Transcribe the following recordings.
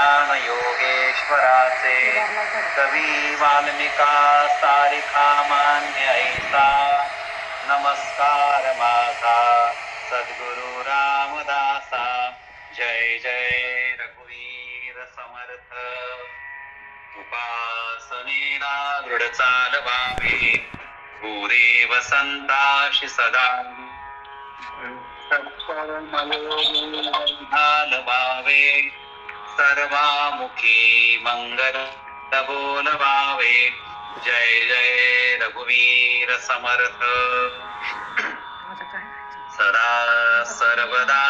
ज्ञान योगेश्वराचे कवी वाल्मिका सारिखा मान्य ऐसा नमस्कार माझा सद्गुरु रामदासा जय जय रघुवीर समर्थ उपासनेला दृढ चालवावे भूदेव संताशी सदा घालवावे सर्वामुखी मंगल बोलवावे जय जय रघुवीर समर्थ सदा सर्वदा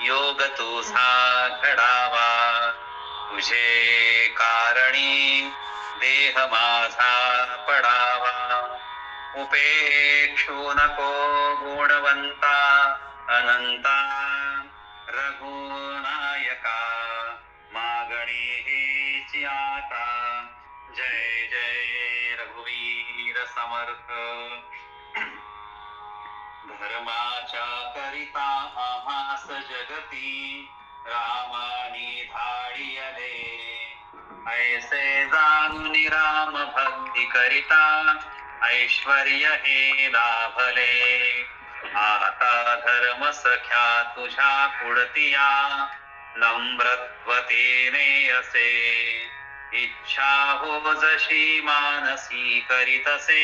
योग तुझा घडावा तुझे कारणी देह माझा पडावा उपेक्षू नको गुणवंता अनंता रघुनायका मागणी हेची आता जय जय रघुवीर समर्थ धर्माच्या करिता आभास जगती रामानी धाडियले ऐसे जाणून राम भक्ती करिता ऐश्वर्य हे लाभले आता धर्म सख्या तुझ्या पुढतिया नम्रत्वतेने असे इच्छा हो जशी मानसी करीतसे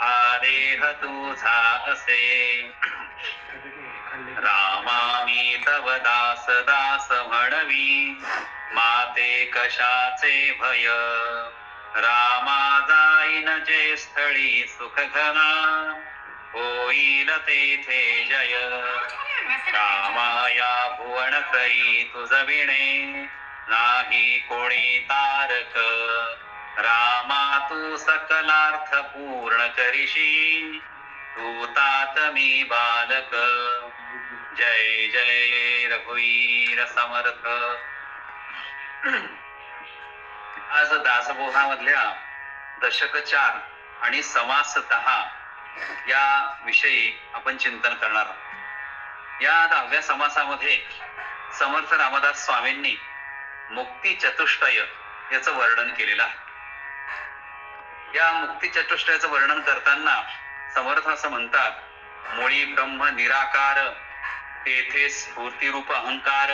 हा देह तुझा असे रामा मी तव दास दास म्हणवी माते कशाचे भय रामा जाईन जे स्थळी सुख घना होईल तेथे जय रामाया भुवन करी तुझ विणे नाही कोणी तारक रामा तू सकलार्थ पूर्ण करीशी तू तात मी बालक जय जय रघुवीर समर्थ आज दासबोधामधल्या दशक 4 आणि समास 10 या विषयी आपण चिंतन करणार आहोत। या 10व्या समासामध्ये समर्थ रामदास स्वामींनी मुक्ती चतुष्टय याचं वर्णन केलेलं आहे। या मुक्ती चतुष्टयाचं वर्णन करताना समर्थ असं म्हणतात मुळी ब्रह्म निराकार तेथे स्फूर्तिरूप अहंकार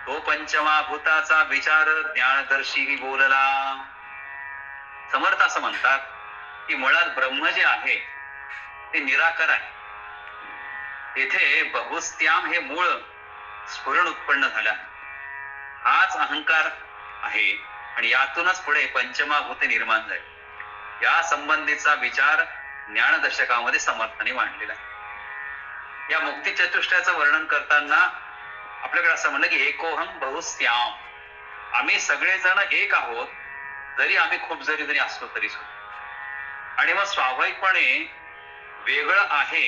तो पंचमाभूताचा विचार ज्ञानदर्शी बोलला। समर्थ असं म्हणतात की मुळात ब्रह्म जे आहे ते निराकार आहे, तेथे बहुस्त्याम हे मूळ स्फुरण उत्पन्न झालं, हाच अहंकार आहे आणि यातूनच पुढे पंचमाभूते निर्माण झाली। या संबंधीचा विचार ज्ञानदशकामध्ये समर्थाने मांडलेला आहे। या मुक्ती चतुष्टयाचं वर्णन करताना आपल्याकडे असं म्हणलं की एकोहम बहुस्त्याम, आम्ही सगळेजण एक आहोत जरी आम्ही खूप जरी असलो तरी सुद्धा। आणि मग स्वाभाविकपणे वेगळं आहे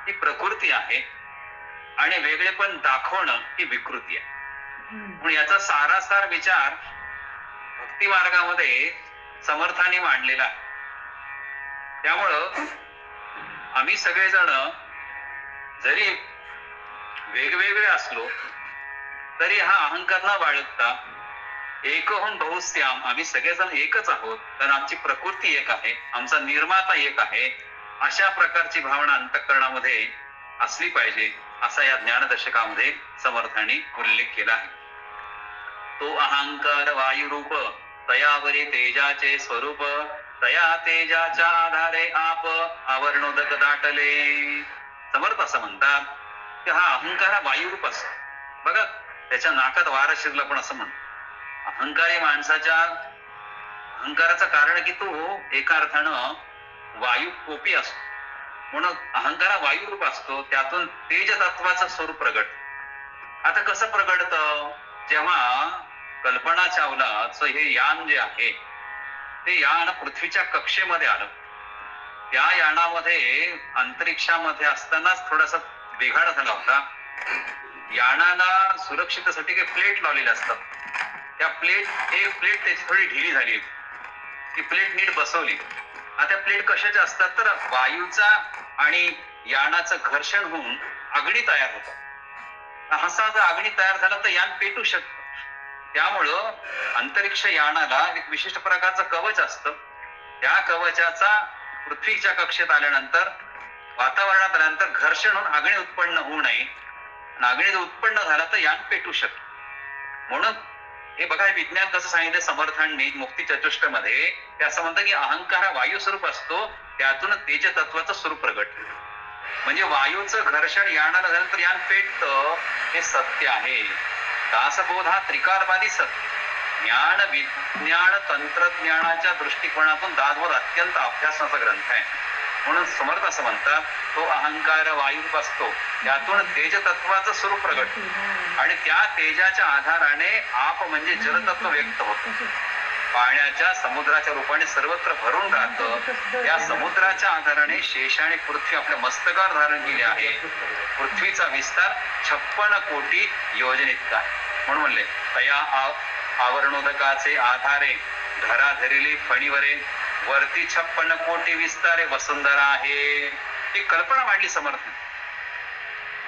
ही प्रकृती आहे आणि वेगळेपण दाखवणं ही विकृती आहे। म्हणून याचा सारासार विचार भक्ती मार्गामध्ये समर्थाने मांडलेला आहे। त्यामुळं आम्ही सगळेजण जरी वेगवेगळे असलो तरी हा अहंकार न बाळगता एकहून बहुस्त्याम, आम्ही सगळेजण एकच आहोत कारण आमची प्रकृती एक आहे, आमचा निर्माता एक आहे, अशा प्रकारची भावना अंतःकरणामध्ये असली पाहिजे असा या ज्ञानदशकामध्ये समर्थांनी उल्लेख केला आहे। तो अहंकार वायुरूप तयावरी तेजाचे स्वरूप तया तेजाच्या आधारे आप आवरणोदक दाटले। समर्थ असं म्हणतात की हा अहंकार हा वायुरूप असतो बघा, त्याच्या नाकात वारा शिरला पण असं म्हणतात। अहंकारी माणसाच्या अहंकाराचं कारण की तो एका अर्थानं वायू कोपी असतो, म्हणून अहंकार हा वायुरूप असतो, त्यातून तेज तत्वाचं स्वरूप प्रगट। आता कसं प्रगटत, जेव्हा कल्पना चावलाचं हे यान जे आहे ते यान पृथ्वीच्या कक्षेमध्ये आलं, त्या यानामध्ये अंतरिक्षामध्ये असतानाच थोडासा बिघाड झाला होता। यानाला सुरक्षिततेसाठी काही प्लेट लावलेल्या असतात, त्या प्लेट त्याची थोडी ढिली झाली, ती प्लेट नीट बसवली। आता प्लेट कशाच्या असतात तर वायूचा आणि यानाचं घर्षण होऊन अग्नी तयार होतो। असा जर अग्नी तयार झाला तर यान पेटू शकतं, त्यामुळं अंतरिक्ष यानाला एक विशिष्ट प्रकारचं कवच असतं. त्या कवचाचा पृथ्वीच्या कक्षेत आल्यानंतर वातावरणात आल्यानंतर घर्षण होऊन अग्नी उत्पन्न होऊ नये. अग्नी जर उत्पन्न झाला तर यान पेटू शकते. म्हणून हे बघा, विज्ञान कसं सांगितलं समर्थांनी मुक्ती चतुष्ट मध्ये, ते असं म्हणतं की अहंकार हा वायू स्वरूप असतो, त्यातून तेज तत्वाचं स्वरूप प्रगट. म्हणजे वायूचं घर्षण यानाला झाल्यानंतर यान पेटतं, हे सत्य आहे. दासबोध हा त्रिकालवादी सत्य. ज्ञान विज्ञान तंत्रज्ञानाच्या दृष्टिकोनातून दासबोध अत्यंत अभ्यासाचा ग्रंथ आहे. म्हणून समर्थ असं म्हणतात, तो अहंकार वायूरूप असतो, त्यातून तेज तत्वाचं स्वरूप प्रगट आणि त्या तेजाच्या आधाराने आप म्हणजे जलतत्व व्यक्त होतं. पाण्याच्या समुद्राच्या रूपाने सर्वत्र भरून राहतं. या समुद्राच्या आधाराने शेष आणि पृथ्वी आपल्या मस्तकावर धारण केली आहे. पृथ्वीचा विस्तार 56 कोटी योजनेइतका आहे. म्हणून म्हणले, तया आवरणोदकाचे आधारे धरा धरिली फणीवरे, वरती 56 कोटी विस्तारे वसुंधरा आहे. ही कल्पना मांडली समर्थ.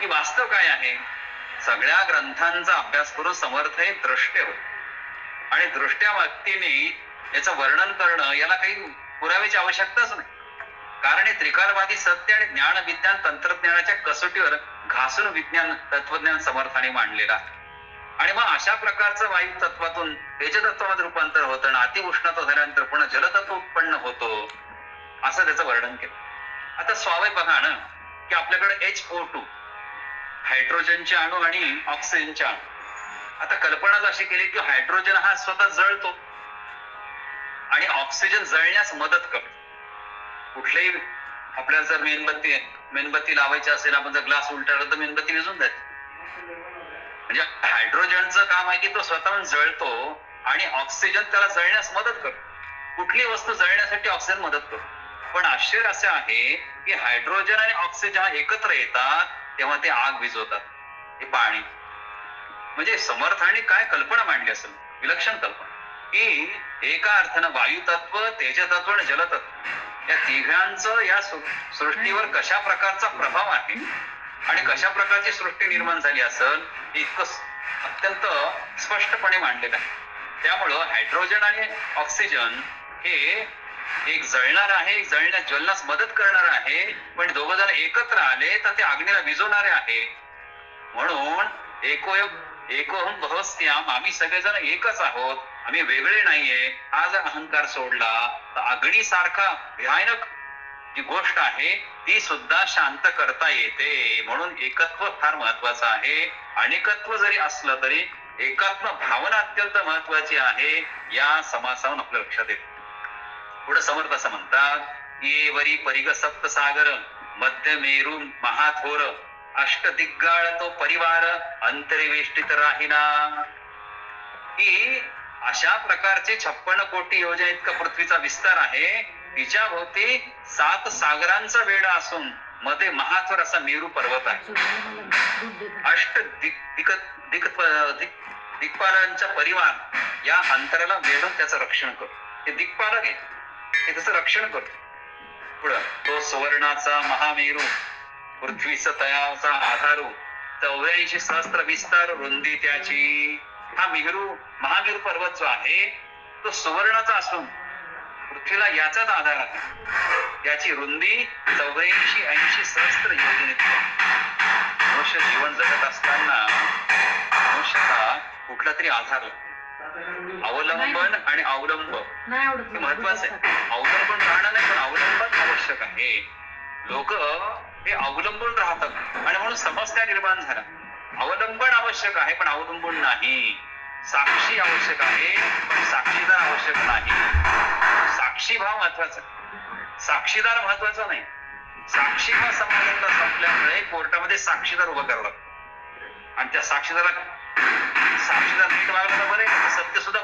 ही वास्तव काय आहे? सगळ्या ग्रंथांचा अभ्यास करून समर्थ हे दृष्टे होते आणि दृष्ट्या व्यक्तीने याचं वर्णन करणं याला काही पुराव्याची आवश्यकताच नाही. कारण हे त्रिकालवादी सत्य आणि ज्ञान विज्ञान तंत्रज्ञानाच्या कसोटीवर घासून विज्ञान तत्वज्ञान समर्थाने मांडलेलं आहे. आणि मग अशा प्रकारचं वायू तत्वातून तेजतत्वामध्ये रूपांतर होतं आणि अति उष्णता झाल्यानंतर पुन्हा जलतत्व उत्पन्न होतो, असं त्याचं वर्णन केलं. आता स्वाभाविक बघा ना की आपल्याकडे HO2 हायड्रोजनचे अणू आणि ऑक्सिजनचे अणू. आता कल्पनाच अशी केली की हायड्रोजन हा स्वतः जळतो आणि ऑक्सिजन जळण्यास मदत करतो. कुठल्याही आपल्याला जर मेणबत्ती लावायची असेल, आपण जर ग्लास उलटाला तर मेणबत्ती विझून जाते. म्हणजे हायड्रोजनचं काम आहे की तो स्वतःहून जळतो आणि ऑक्सिजन त्याला जळण्यास मदत करतो. कुठली वस्तू जळण्यासाठी ऑक्सिजन मदत करतो. पण आश्चर्य असे आहे की हायड्रोजन आणि ऑक्सिजन एकत्र येतात तेव्हा ते आग विझवतात. हे पाणी म्हणजे समर्थाने काय कल्पना मांडली असेल, विलक्षण कल्पना, की एका अर्थानं वायू तत्व, तेजतत्व आणि जलतत्व या तिघांचं या सृष्टीवर कशा प्रकारचा प्रभाव आहे आणि कशा प्रकारची सृष्टी निर्माण झाली असेल इतकं अत्यंत स्पष्टपणे मांडलेलं आहे. त्यामुळं हायड्रोजन आणि ऑक्सिजन हे एक जळणार आहे, एक ज्वलनास मदत करणार आहे, पण दोघ जण एकत्र आले तर ते अग्नीला विझवणारे आहे. म्हणून एकोहम भवस्त्याम, आम्ही सगळेजण एकच आहोत, आम्ही वेगळे नाहीये. हा जर अहंकार सोडला तर अग्नीसारखा भयानक जी गोष्ट आहे ती सुद्धा शांत करता येते. म्हणून एकत्व फार महत्वाचं आहे. अनेकत्व जरी असलं तरी एकात्म भावना अत्यंत महत्वाची आहे. या समासावरून आपल्या लक्षात येते. पुढे समर्थ असं म्हणतात, ये वरी परिग सप्त सागर, मध्य मेरू महाथोर, अष्टदिग्गाळ तो परिवार, अंतरिवेष्टित राहिना. ही अशा प्रकारचे 56 कोटी योजने इतका पृथ्वीचा विस्तार आहे. तिच्या भोवती 7 सागरांचा वेढा असून मध्ये महाथोर असा मेरू पर्वत आहे. अष्ट दिक्पालांचा परिवार या अंतराला वेढून त्याचं रक्षण करतो. हे दिक्पालक आहे, हे त्याचं रक्षण करतो. पुढं तो सुवर्णाचा महामेरू, पृथ्वीचा तयाचा आधारू, 84 सहस्त्र विस्तार रुंदी त्याची. हा महामेरू पर्वत जो आहे तो सुवर्णाचा असून पृथ्वीला याचाच आधार आहे. याची रुंदी 84-80 सहस्त्र योजनेत. मनुष्य जीवन जगत असताना मनुष्याला कुठला तरी आधार, अवलंबन आणि अवलंब हे महत्वाचं आहे. अवलंबन राहणं नाही पण अवलंबन आवश्यक आहे. लोक हे अवलंबून राहतात आणि म्हणून समस्या निर्माण झाल्या. अवलंबन आवश्यक आहे पण अवलंबून नाही. साक्षी आवश्यक आहे पण साक्षीदार आवश्यक नाही. साक्षी भाव महत्वाचा, साक्षीदार महत्वाचा नाही. साक्षीभाव समाजाला संपल्यामुळे कोर्टामध्ये साक्षीदार उभं करावं लागतं आणि त्या साक्षीदार नीट वागलं तर बरं, सत्य सुद्धा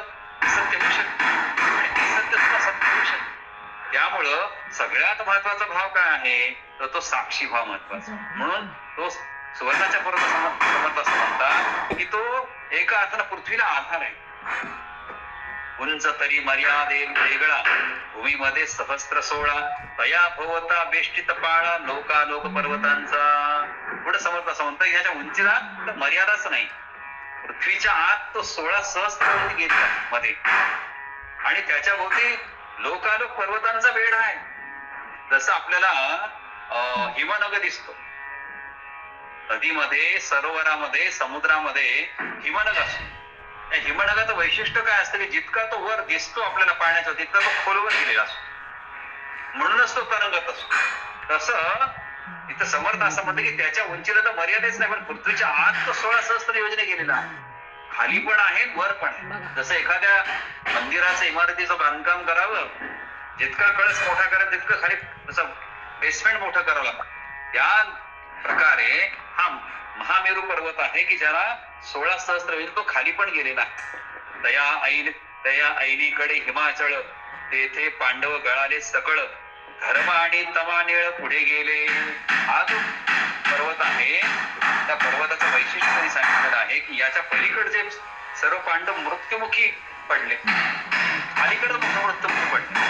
सत्य होऊ शकते आणि सत्य सुद्धा सत्य होऊ शकते. त्यामुळं सगळ्यात महत्वाचा भाव काय आहे तर तो साक्षी भाव महत्वाचा. म्हणून तो सुवर्णाच्या पर्वत समर्थ असं म्हणतात की तो एका अर्थानं पृथ्वीला आधार आहे. उंच तरी मर्यादे वेगळा, भूमीमध्ये सहस्त्र 16, तया भोवता बेष्टित पाळा, लोकालोक पर्वतांचा. पुढे समर्थ असं म्हणतं ह्याच्या उंचीला तर मर्यादाच नाही. पृथ्वीच्या आत तो 16 सहस्त्र गेला मध्ये, आणि त्याच्या भोवती लोकालोक पर्वतांचा वेढ आहे. जसं आपल्याला हिमनग दिसतो नदीमध्ये, सरोवरामध्ये, समुद्रामध्ये हिमनग असतो. त्या हिमनगाचं वैशिष्ट्य काय असतं की जितका तो वर दिसतो आपल्याला पाण्याचा, तितका तो खोलवर गेलेला असतो, म्हणूनच तो तरंगत असतो. तसं इथं समर्थ असं म्हणतं की त्याच्या उंचीला तर मर्यादेच नाही, पण पृथ्वीच्या आत तो 16 सहस्त्र योजने गेलेला आहे. खाली पण आहे, वर पण आहे. जसं एखाद्या मंदिराचं, इमारतीचं बांधकाम करावं, जितका कळस मोठा करा तितकं खाली तसं बेसमेंट मोठं करावं लागतं. त्या प्रकारे हा महामेरू पर्वत आहे की ज्याला 16 सहस्त्र योजने तो खाली पण गेलेला आहे. तया ऐलीकडे हिमाचळ, तेथे पांडव गळाले सकळ, धर्म आणि तमानिळ पुढे गेले. हा जो पर्वत आहे, त्या पर्वताचं वैशिष्ट्य त्यांनी सांगितलेलं आहे की याच्या पलीकडचे सर्व पांडव मृत्युमुखी पडले, अलीकडे मृत्युमुखी पडले,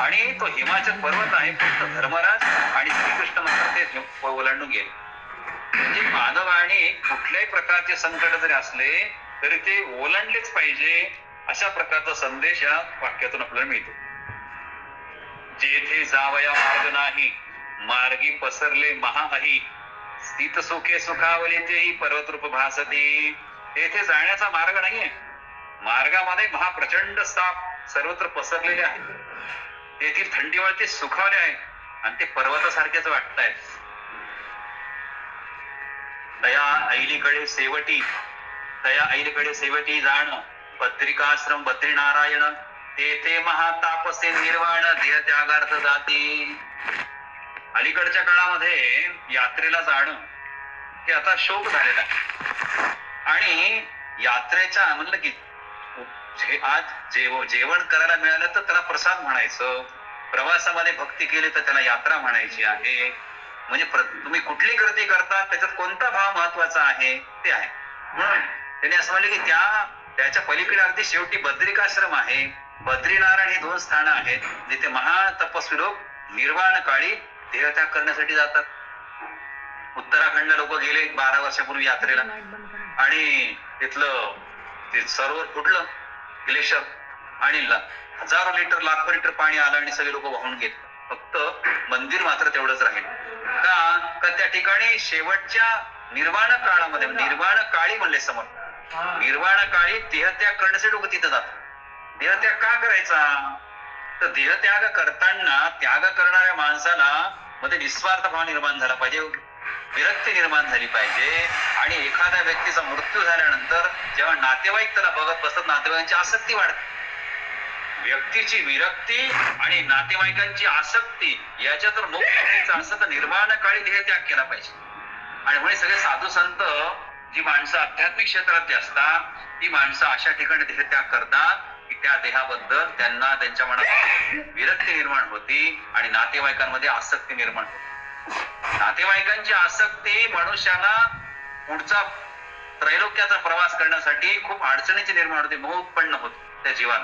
आणि तो हिमाचल पर्वत आहे फक्त धर्मराज आणि श्रीकृष्ण मात्र ते ओलांडून गेले. म्हणजे मानवाने कुठल्याही प्रकारचे संकट जरी असले तरी ते ओलांडलेच पाहिजे, अशा प्रकारचा संदेश या वाक्यातून आपल्याला मिळतो. जेथे जावया मार्ग नाही, मार्गी पसरले महाअही, स्थित सुखे सुखावले तेही पर्वतरूप भासते. तेथे जाण्याचा मार्ग नाहीये, मार्गामध्ये महाप्रचंड साप सर्वत्र पसरलेले आहेत, तेथील थंडी वाळते सुखावले आहेत, आणि ते पर्वतासारखेच वाटतायत. तया ऐलीकडे सेवटी जाण, बद्रिकाश्रम बद्रीनारायण, तेथे महातापसे निर्वाण, देह त्यागार्थ जाती. अलीकडच्या काळामध्ये यात्रेला जाणं हे आता शोक झालेला आहे, आणि यात्रेच्या म्हणलं की आज जेवण करायला मिळालं तर त्याला प्रसाद म्हणायचं, प्रवासामध्ये भक्ती केली तर त्याला यात्रा म्हणायची आहे. म्हणजे तुम्ही कुठली कृती करता त्याच्यात कोणता भाव महत्वाचा आहे ते आहे. म्हणून त्यांनी असं म्हणलं की त्याच्या पलीकडे अगदी शेवटी बद्रिकाश्रम आहे, बद्रीनारायण ही 2 स्थानं आहेत जिथे महातपस्वी लोक निर्वाण काळी देहत्याग करण्यासाठी जातात. उत्तराखंडला लोक गेले 12 वर्षापूर्वी यात्रेला, आणि तिथलं ते सरोवर फुटलं, ग्लेशियर, आणि हजारो लिटर लाखो लिटर पाणी आलं आणि सगळे लोक वाहून गेले. फक्त मंदिर मात्र तेवढंच राहील. का त्या ठिकाणी शेवटच्या निर्वाण काळामध्ये, निर्वाण काळी म्हणले समोर, निर्वाण काळी देहत्याग करण्यासाठी लोक तिथे जातात. देहत्याग का करायचा? तर देहत्याग करताना त्याग करणाऱ्या माणसाला मध्ये निस्वार्थ भाव निर्माण झाला पाहिजे, विरक्ती निर्माण झाली पाहिजे. आणि एखाद्या व्यक्तीचा मृत्यू झाल्यानंतर जेव्हा नातेवाईक त्याला बघत बसतात, नातेवाईकांची आसक्ती वाढते. व्यक्तीची विरक्ती आणि नातेवाईकांची आसक्ती याच्यातून मुक्त असं तर निर्वाण काळी देहत्याग केला पाहिजे. आणि म्हणजे सगळे साधू संत जी माणसं आध्यात्मिक क्षेत्रातली असतात, ती माणसं अशा ठिकाणी देहत्याग करतात की त्या देहाबद्दल त्यांना त्यांच्या मनात विरक्ती निर्माण होती आणि नातेवाईकांमध्ये आसक्ती निर्माण होती. नातेवाईकांची आसक्ती मनुष्याला पुढचा त्रैलोक्याचा प्रवास करण्यासाठी खूप अडचणीची निर्माण होते, मोह उत्पन्न होते त्या जीवात.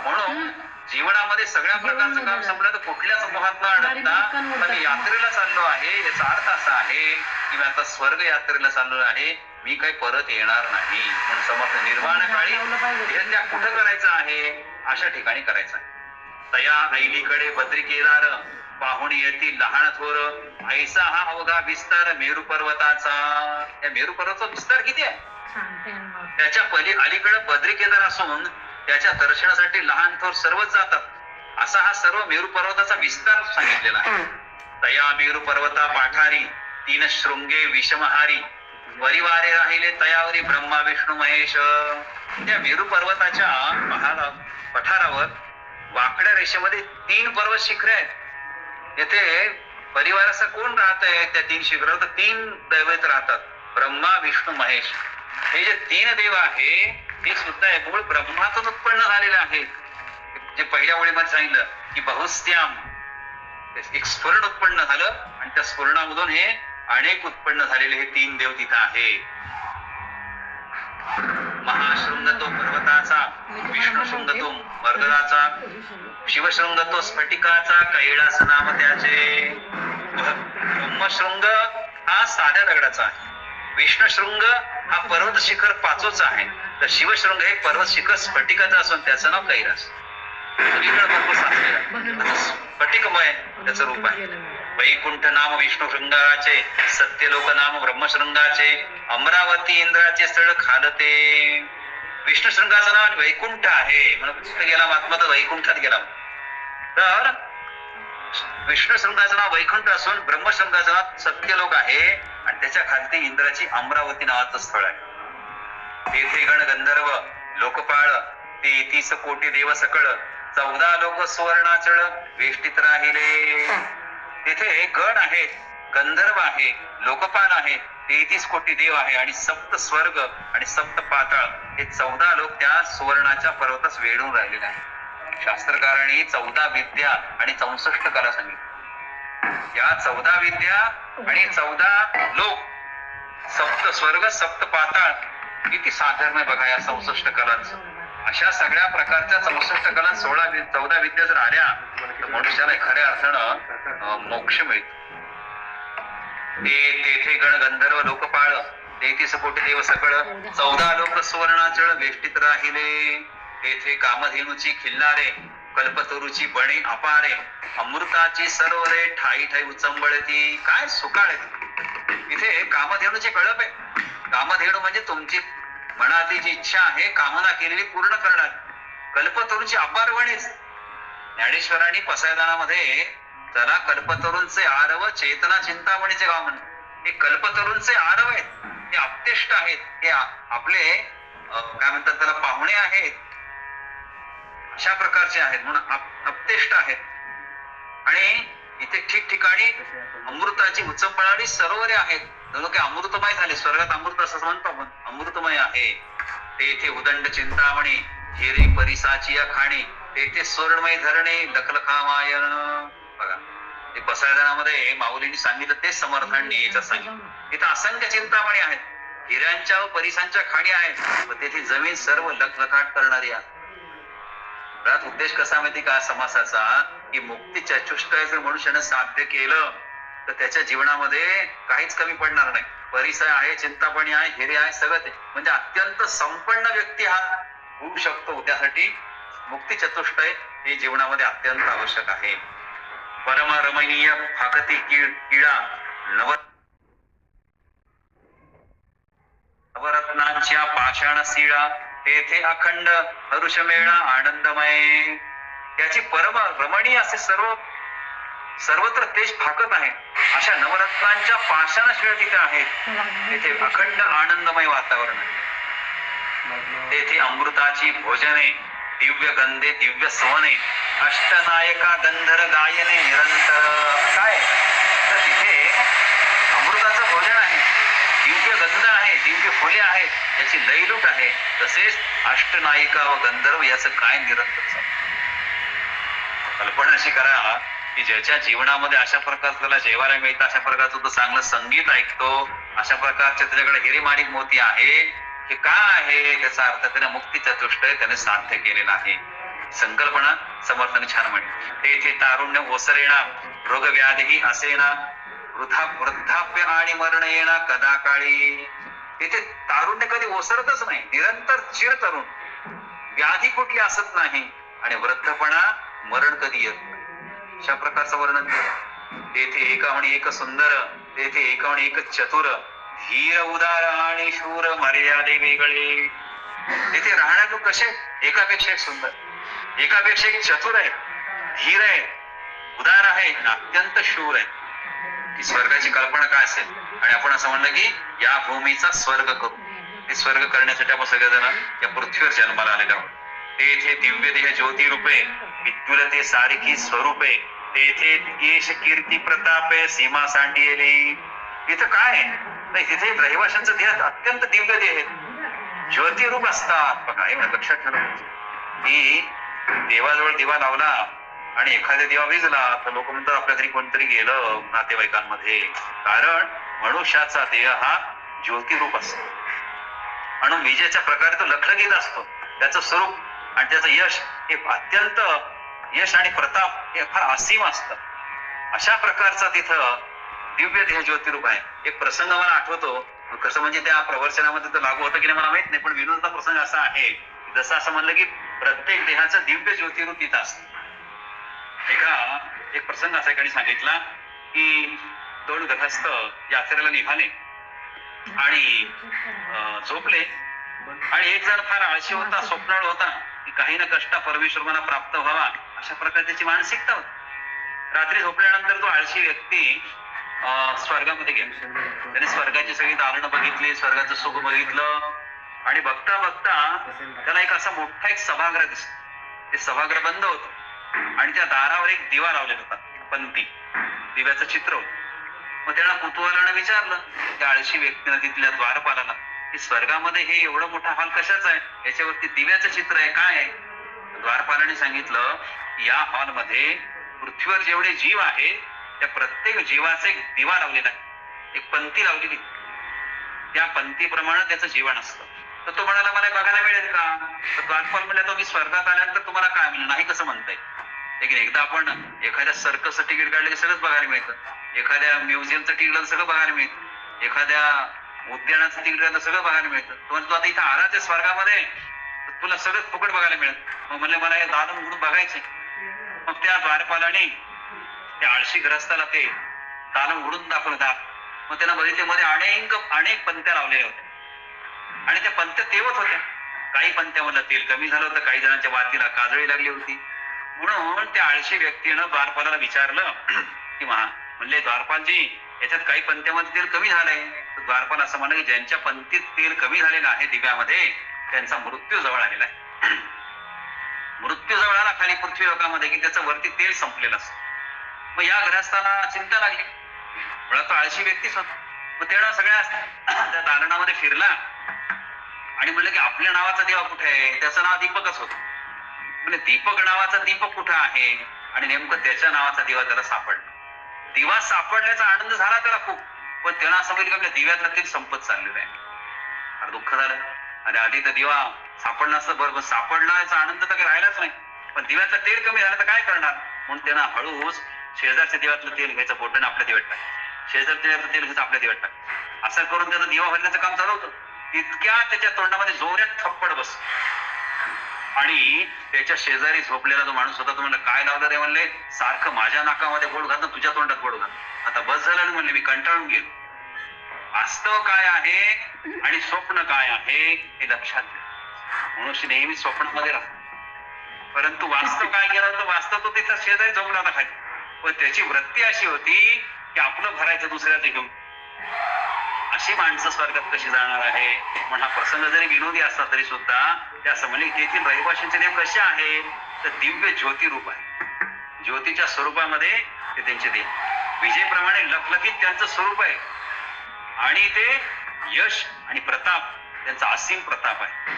म्हणून जीवनामध्ये सगळ्या प्रकारचं काम संपलं तर कुठल्याच मोहात न अडकता मी यात्रेला चाललो आहे, याचा अर्थ असा आहे की मी आता स्वर्ग यात्रेला चाललो आहे, मी काही परत येणार नाही. म्हणून समर्थ निर्वाण काळी देहत्याग कुठं करायचं आहे? अशा ठिकाणी करायचं आहे. तया ऐलीकडे बद्री केदार, पाहुणी येतील लहान थोर, ऐसा हा अवघा विस्तार मेरू पर्वताचा. या मेरू पर्वताचा विस्तार किती आहे? त्याच्या अलीकडे बद्री केदार असून त्याच्या दर्शनासाठी लहान थोर सर्वच जातात. असा हा सर्व मेरू पर्वताचा विस्तार सांगितलेला आहे. तया मेरू पर्वता पाठारी, 3 शृंगे विषमहारी, परिवारे राहिले तयावरी ब्रह्मा विष्णू महेश. त्या मेरू पर्वताच्या पठारावर वाकड्या रेषेमध्ये 3 पर्वत शिखरे आहेत. येथे परिवाराचा कोण राहत आहे? त्या 3 शिखरावर 3 दैवत राहतात, ब्रह्मा विष्णू महेश. हे जे 3 देव आहे ते सुद्धा मूळ ब्रह्मातून उत्पन्न झालेले आहेत. जे पहिल्या ओळीमध्ये सांगितलं की बहुस्त्याम, एक स्फुरण उत्पन्न झालं आणि त्या स्फुरणामधून हे अनेक उत्पन्न झालेले हे 3 देव तिथं आहे. महाशृंग तो पर्वताचा, विष्णुशृंग तो मर्गदाचा, शिवशृंग तो स्फटिकाचा, कैलास नाम त्याचे. ब्रह्मशृंग हा साध्या दगडाचा आहे, विष्णुशृंग हा पर्वत शिखर पाचोचा आहे. तर शिवशृंग हे पर्वत शिखर स्फटिकाचं असून त्याचं नाव कैलास. सगळीकडे भरपूर साचलेला स्फटिकमय त्याचं रूप आहे. वैकुंठ नाम विष्णू शृंगाराचे, सत्यलोक नाम ब्रह्मशृंगाचे, अमरावती इंद्राचे स्थळ खालते. विष्णू शृंगाचं नाव वैकुंठ आहे म्हणून कुठे गेला महात्मा तर वैकुंठात गेला. तर विष्णू शृंगाचं नाव वैकुंठ असून ब्रह्मशृंगाचं नाव सत्यलोक आहे आणि त्याच्या खालती इंद्राची अमरावती नावाचं स्थळ आहे. तेथे गण गंधर्व लोकपाळ 33 कोटी देव सकळ, 14 लोक सुवर्णाचळ वेष्टीत राहिले. तेथे गण आहेत, गंधर्व आहे, लोकपाल आहे, 33 कोटी देव आहे आणि सप्त स्वर्ग आणि सप्त पाताळ हे 14 लोक त्या सुवर्णाच्या पर्वतास वेढून राहिलेले आहेत. शास्त्रकारांनी 14 विद्या आणि 64 कला सांगितली. या 14 विद्या आणि 14 लोक, सप्त स्वर्ग सप्त पाताळ किती साधारण आहे बघा या 64 कलांचं. अशा सगळ्या प्रकारच्या 64 कला 14 विद्या जर आल्या तर मनुष्याला खऱ्या अर्थानं मोक्ष मिळतो. तेथे गण गंधर्व लोकपाळ 33 कोटी देव सकळ, 14 लोक सुवर्णाचळ वेष्टीत राहिले. तेथे कामधेनूची खिल्लारे, कल्पतरूची बणे अपारे, अमृताची सरोवरे ठाई ठाई उचंबळती. काय सुकाळ आहे इथे. कामधेनूची कळप आहे. कामधेनू म्हणजे तुमची मनातली जी इच्छा आहे कामना केलेली पूर्ण करणार. कल्पतरूची अपार वणीच. ज्ञानेश्वरांनी पसायदानामध्ये त्याला कल्पतरूंचे आरव चेतना चिंतामणीचे गाव म्हणे. हे कल्पतरूंचे आरव आहेत, हे अप्तेष्ट आहेत, हे आपले काय म्हणतात त्याला पाहुणे आहेत, अशा प्रकारचे आहेत म्हणून अप्तेष्ट आहेत. आणि इथे ठिकठिकाणी अमृताची उचंबळणारी सरोवरे आहेत. जणू काही अमृतमय झाले. स्वर्गात अमृत असं म्हणतो आपण, अमृतमय आहे. तेथे उदंड चिंतामणी हिरे परिसाची या खाणी, तेथे स्वर्णमय धरणे लखलखामायन. बघा ते पसायदानामध्ये माऊलींनी सांगितलं तेच समर्थांनी याच्यात सांगितलं. इथं असंख्य चिंतामणी आहेत, हिऱ्यांच्या व परिसांच्या खाणी आहेत व तेथे जमीन सर्व लखलखाट करणारी आहे. उद्देश कसा माहिती का समासाचा, की मुक्ती चतुष्टय जर मनुष्यानं साध्य केलं तर त्याच्या जीवनामध्ये काहीच कमी पडणार नाही. परिसय आहे, चिंतामणी आहे, हिरे आहे, सगळं ते म्हणजे अत्यंत संपन्न व्यक्ती हा होऊ शकतो. त्यासाठी मुक्ती चतुष्टय हे जीवनामध्ये अत्यंत आवश्यक आहे. परम रमणीय फाकती किडा नवरत्नांच्या पाषाण शिळा, तेथे अखंड हरुषमेळा आनंदमय. त्याची परम रमणीय असे सर्वत्र तेज फाकत आहे. अशा नवरत्नांच्या पाषाण शिळा तिथे आहेत. तेथे अखंड आनंदमय वातावरण आहे. तेथे अमृताची भोजने, दिव्य गंधे, दिव्य सवने, अष्टनायका गंधर गायने निरंतर. काय तर तिथे अमृताचं भोजन आहे, दिव्य गंध आहे, दिव्य फुले आहेत, याची लयलूट आहे. तसेच अष्टनायिका व गंधर्व याचं काय निरंतर. कल्पना अशी करा की ज्याच्या जीवनामध्ये अशा प्रकारचं त्याला जेवायला मिळतं, अशा प्रकारचं तो चांगलं संगीत ऐकतो, अशा प्रकारचे त्याच्याकडे हिरे माणिक मोती आहे, हे काय आहे त्याचा अर्थ त्याने मुक्ती चतुष्टय त्याने साध्य केलेला आहे. संकल्पना समर्थाने छान म्हणली. तेथे तारुण्य ओसरेना, रोग व्याधी असेना, वृद्धाप्य आणि मरण येणा कदा काळी. तेथे तारुण्य कधी ओसरतच नाही, निरंतर चिर तरुण, व्याधी कुठली असत नाही आणि वृद्धपणा मरण कधी येत नाही. अशा प्रकारचं वर्णन केलं. तेथे एकाहून एक सुंदर, तेथे एकाहून एक चतुर, धीर उदार आणि शूर मर्यादे वेगळे. तेथे राहणारे लोक कसे, एकापेक्षा एक सुंदर, एकापेक्षा एक चतुर आहे, धीर आहे, उदार आहे, अत्यंत शूर आहे. ही स्वर्गाची कल्पना काय असेल. आणि आपण असं म्हणलं की या भूमीचा स्वर्ग करू. हे स्वर्ग करण्यासाठी आपण सगळेजण या पृथ्वीवर जन्माला आलेलो आहोत. तेथे दिव्य देह ज्योती रूपे, विद्युलते सारखी स्वरूपे, तेथे यश कीर्ती प्रतापे सीमा सांडियेली. तिथं काय नाही, तिथे रहिवाशांचं देह अत्यंत दिव्य देह आहेत, ज्योतिरूप असतात. बघा एवढं लक्षात ठेवा की देवाजवळ दिवा लावला आणि एखाद्या दिवा विजला तर लोक म्हणतात आपल्या घरी कोणतरी गेलं नातेवाईकांमध्ये. कारण मनुष्याचा देह हा ज्योतिरूप असतो म्हणून विजेच्या प्रकारे तो लखलखीत असतो. त्याचं स्वरूप आणि त्याचं यश हे अत्यंत, यश आणि प्रताप हे फार असीम असतं. अशा प्रकारचा तिथं दिव्य देह ज्योतिरूप आहे. एक प्रसंग मला आठवतो. कसं म्हणजे त्या प्रवर्चनामध्ये तर लागू होतं की नाही मला माहित नाही, पण विनोदाचा प्रसंग असा आहे, जसं असं म्हणलं की प्रत्येक देहाचं दिव्य ज्योतिरूप तिथं असतं. एक प्रसंग असा एकाने सांगितला की 2 गृहस्थ यात्रेला निघाले आणि झोपले, आणि एक जण फार आळशी होता, स्वप्नाळ होता की काही ना कष्ट परमेश्वर मला प्राप्त व्हावा, अशा प्रकारे त्याची मानसिकता होती. रात्री झोपल्यानंतर तो आळशी व्यक्ती स्वर्गामध्ये गेला. त्याने स्वर्गाची सगळी दालनं बघितली, स्वर्गाचं सुख बघितलं, आणि बघता बघता त्याला एक असा मोठा एक सभागृह दिसला. ते सभागृह बंद होतं आणि त्या दारावर एक दिवा लावलेला होता, पंथी दिव्याचं चित्र होतं. मग त्याला कुतूहलानं विचारलं त्या आळशी व्यक्तीनं तिथल्या द्वारपालाला की स्वर्गामध्ये हे एवढं मोठा हॉल कशाचा आहे, याच्यावरती दिव्याचं चित्र आहे, काय आहे? द्वारपालाने सांगितलं या हॉलमध्ये पृथ्वीवर जेवढे जीव आहे त्या प्रत्येक जीवाचा एक दिवा लावलेला आहे, एक पंथी लावलेली, त्या पंथीप्रमाणे त्याचं जीवन असतं. तर तो म्हणाला मला बघायला मिळेल का? तर द्वारपाल म्हणला तो मी स्वर्गात आल्यानंतर तुम्हाला काय मिळेल, नाही कसं म्हणताय. लेकिन एकदा आपण एखाद्या सर्कसचं तिकीट काढलं की सगळंच बघायला मिळतं, एखाद्या म्युझियमचं तिकीट सगळं बघायला मिळतं, एखाद्या उद्यानाचं तिकीट सगळं बघायला मिळतं. तो आता इथं आलाच आहे स्वर्गामध्ये, तुला सगळं फुकट बघायला मिळत. मग म्हणले मला हे दालन उघडून बघायचे. मग त्या द्वारपालाने त्या आळशी ग्रस्ताला ते दालन उघडून दाखवलं दार. मग त्यांना बघितले मध्ये अनेक पंत्या लावलेल्या होत्या, आणि त्या पंत्या तेवत होत्या. काही पंत्यामधलं तेल कमी झालं होतं, काही जणांच्या वातीला काजळी लागली होती. म्हणून त्या आळशी व्यक्तीनं द्वारपालाला विचारलं की म्हणले द्वारपालजी याच्यात काही पंत्यामध्ये तेल कमी झालंय. तर द्वारपाल असं म्हणलं की ज्यांच्या पंथीत तेल कमी झालेलं आहे दिव्यामध्ये त्यांचा मृत्यू जवळ आलेला आहे. मृत्यू जवळ आला खाली पृथ्वी लोकांमध्ये की त्याचं वरती तेल संपलेलं असतं. मग या ग्रहस्थाला चिंता लागली, मुळात तो आळशी व्यक्तीच होता. मग त्यानं सगळ्या त्या दालनामध्ये फिरला आणि म्हणलं की आपल्या नावाचा दिवा कुठे आहे? त्याचं नाव दीपकच होतं. म्हणजे दीपक नावाचा दीपक कुठं आहे? आणि नेमकं त्याच्या नावाचा दिवा त्याला सापडला. दिवा सापडल्याचा आनंद झाला त्याला खूप, पण त्यानं असं म्हणलं की आपल्या दिव्यातलं तेल संपत चाललेलं आहे. फार दुःख झालं. आणि आधी तर दिवा सापडला असतं बरोबर, सापडण्याचा आनंद तर काही राहिलाच नाही, पण दिव्यातलं तेल कमी झालं तर काय करणार. म्हणून त्यानं हळूच शेजारच्या दिव्यातलं तेल घ्यायचं, बोटाने आपल्या दिव्यात टाक, शेजारच्या दिव्यातलं तेल घ्यायचं आपल्या दिव्यात टाक, असं करून त्याचं दिवा भरण्याचं काम चालू होतं. इतक्या त्याच्या तोंडामध्ये जोरात थप्पड बस, आणि त्याच्या शेजारी झोपलेला जो माणूस होता तो म्हणला काय लावलं रे? म्हणले सारखं माझ्या नाकामध्ये गोड घाल, तुझ्या तोंडात गोड घाल, आता बस झालं. म्हणले मी कंटाळून गेलो. वास्तव काय आहे आणि स्वप्न काय आहे हे लक्षात घ्या. मनुष्य नेहमी स्वप्नामध्ये राहतो, परंतु वास्तव काय केलं तर वास्तव तो तिथं शेजारी झोपला होता खाली, पण त्याची वृत्ती अशी होती की आपलं भरायचं दुसऱ्याचं घेऊन. अशी माणसं स्वर्गात कशी जाणार आहे? म्हणून हा प्रसंग जरी विनोदी असला तरी सुद्धा त्या समली तेथील रहिवाशांचे देव कसे आहे तर दिव्य ज्योती रूप आहे. ज्योतीच्या स्वरूपामध्ये ते त्यांचे देव विजेप्रमाणे लखलखीत त्यांचं स्वरूप आहे, आणि ते यश आणि प्रताप त्यांचा असीम प्रताप आहे.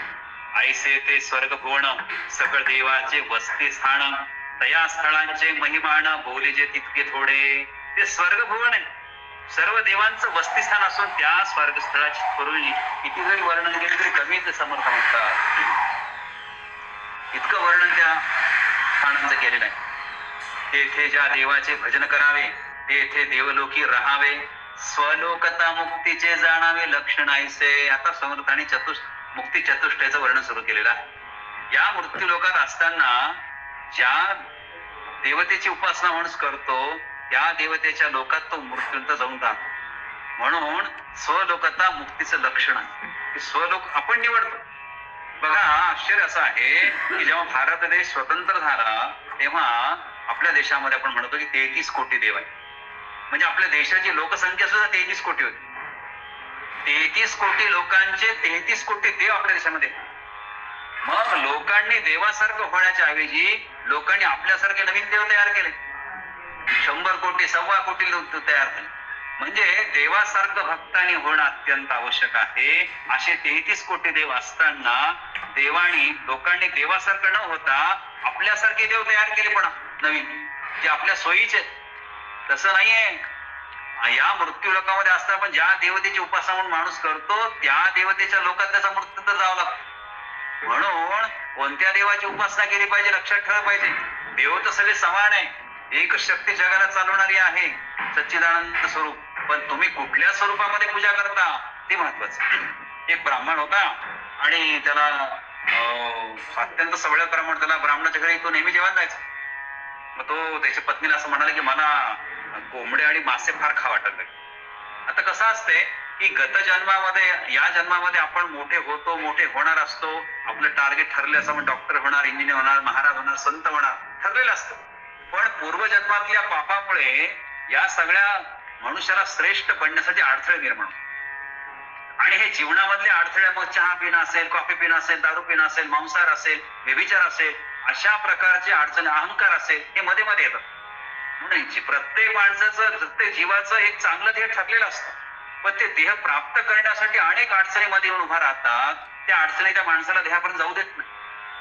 ऐसे ते स्वर्ग भुवन सकळ देवाचे वसती स्थान, तया स्थळांचे महिमान बोले जे तितके थोडे. ते स्वर्ग भुवन आहे, सर्व देवांचं वसतीस्थान असून त्या स्वर्गस्थळाची थोरवी किती जरी वर्णन केलं तरी कमीच समर्थ म्हणतात. इतकं वर्णन त्या स्थानांचं केलेलं आहे. तेथे ज्या देवाचे भजन करावे तेथे देवलोकी राहावे, स्वलोकता मुक्तीचे जाणावे लक्षण ऐसे. आता समर्थाने मुक्ती चतुष्टयाचं वर्णन सुरू केलेलं आहे. या मृत्यू लोकात असताना ज्या देवतेची उपासना माणूस करतो त्या देवतेच्या लोकात तो मृत्यूंत जाऊन राहतो. म्हणून स्वलोकता मुक्तीचं लक्षण आहे. स्वलोक आपण निवडतो. बघा आश्चर्य असं आहे की जेव्हा भारत देश स्वतंत्र झाला तेव्हा आपल्या देशामध्ये आपण म्हणतो की 33 कोटी देव आहे. म्हणजे आपल्या देशाची लोकसंख्या सुद्धा 33 कोटी होती. 33 कोटी लोकांचे 33 कोटी देव आपल्या देशामध्ये. मग लोकांनी देवासारखं होण्याच्या ऐवजी लोकांनी आपल्यासारखे नवीन देव तयार केले. 100 कोटी 1.25 कोटी लोक तयार झाले. म्हणजे देवासारखं भक्तांनी होणं अत्यंत आवश्यक आहे. असे 33 कोटी देव असताना लोकांनी देवासारखं न होता आपल्यासारखे देव तयार केले पण नवीन, जे आपल्या सोयीचे. तसं नाहीये. या मृत्यू लोकांमध्ये असता पण ज्या देवतेची उपासना म्हणून माणूस करतो त्या देवतेच्या लोकात त्याचा मृत्यू तर जावं लागतो. म्हणून कोणत्या देवाची उपासना केली पाहिजे लक्षात ठेवलं पाहिजे. देव तर सगळे समान आहे, एक शक्ती जगाला चालवणारी आहे, सच्चिदानंद स्वरूप. पण तुम्ही कुठल्या स्वरूपामध्ये पूजा करता ते महत्वाचं. एक ब्राह्मण होता आणि त्याला अत्यंत सवळ ब्राह्मण, त्याला ब्राह्मणाच्या घरी तो नेहमी जेवण जायचा. मग तो त्याच्या पत्नीला असं म्हणाला की मला कोंबडे आणि मासे फार खा वाटत नाही. आता कसं असते की गत जन्मामध्ये या जन्मामध्ये आपण मोठे होतो, मोठे होणार असतो, आपलं टार्गेट ठरले असं, आपण डॉक्टर होणार, इंजिनियर होणार, महाराज होणार, संत होणार ठरलेलं असतं. पण पूर्वजन्मातल्या पापामुळे या सगळ्या मनुष्याला श्रेष्ठ बनण्यासाठी अडथळे निर्माण होतात. आणि हे जीवनामधले अडथळे मग चहा पिणं असेल, कॉफी पिणं असेल, दारू पिणं असेल, मांसाहार असेल, व्यभिचार असेल, अशा प्रकारचे अडचणी, अहंकार असेल, हे मध्ये मध्ये येतात. म्हणून प्रत्येक माणसाचं, प्रत्येक जीवाचं एक चांगलं ध्येय ठरलेलं असतं, पण ते ध्येय प्राप्त करण्यासाठी अनेक अडचणीमध्ये येऊन उभा राहतात. त्या अडचणी त्या माणसाला ध्येयापर्यंत जाऊ देत नाही.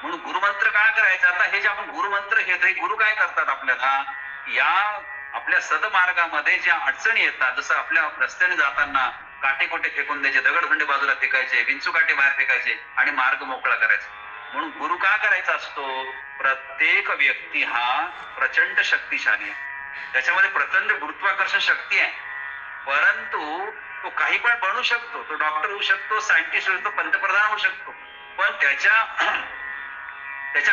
म्हणून गुरुमंत्र काय करायचं? आता हे जे आपण गुरुमंत्र घेतो, हे गुरु काय करतात आपल्याला? या आपल्या सदमार्गामध्ये ज्या अडचणी येतात, जसं आपल्या रस्त्याने जाताना काटेकोटे फेकून द्यायचे, दगडखंडे बाजूला फेकायचे, विंचूकाटे बाहेर फेकायचे आणि मार्ग मोकळा करायचा. म्हणून गुरु काय करायचा असतो? प्रत्येक व्यक्ती हा प्रचंड शक्तिशाली आहे, त्याच्यामध्ये प्रचंड गुरुत्वाकर्षण शक्ती आहे, परंतु तो काही पण बनू शकतो. तो डॉक्टर होऊ शकतो, सायंटिस्ट होऊ शकतो, पंतप्रधान होऊ शकतो, पण त्याच्या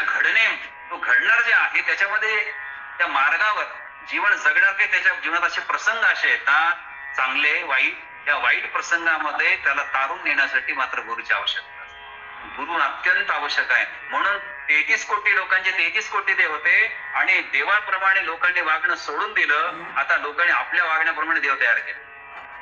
घडणे, तो घडणार जे आहे त्याच्यामध्ये, त्या मार्गावर जीवन जगणार काही, त्याच्या जीवनात असे प्रसंग असे येतात, चांगले वाईट, त्या वाईट प्रसंगामध्ये त्याला तारून नेण्यासाठी मात्र गुरुची आवश्यकता असते. गुरु अत्यंत आवश्यक आहे. म्हणून 33 कोटी लोकांचे 33 कोटी देव होते आणि देवाप्रमाणे लोकांनी वागणं सोडून दिलं. आता लोकांनी आपल्या वागण्याप्रमाणे देव तयार केले.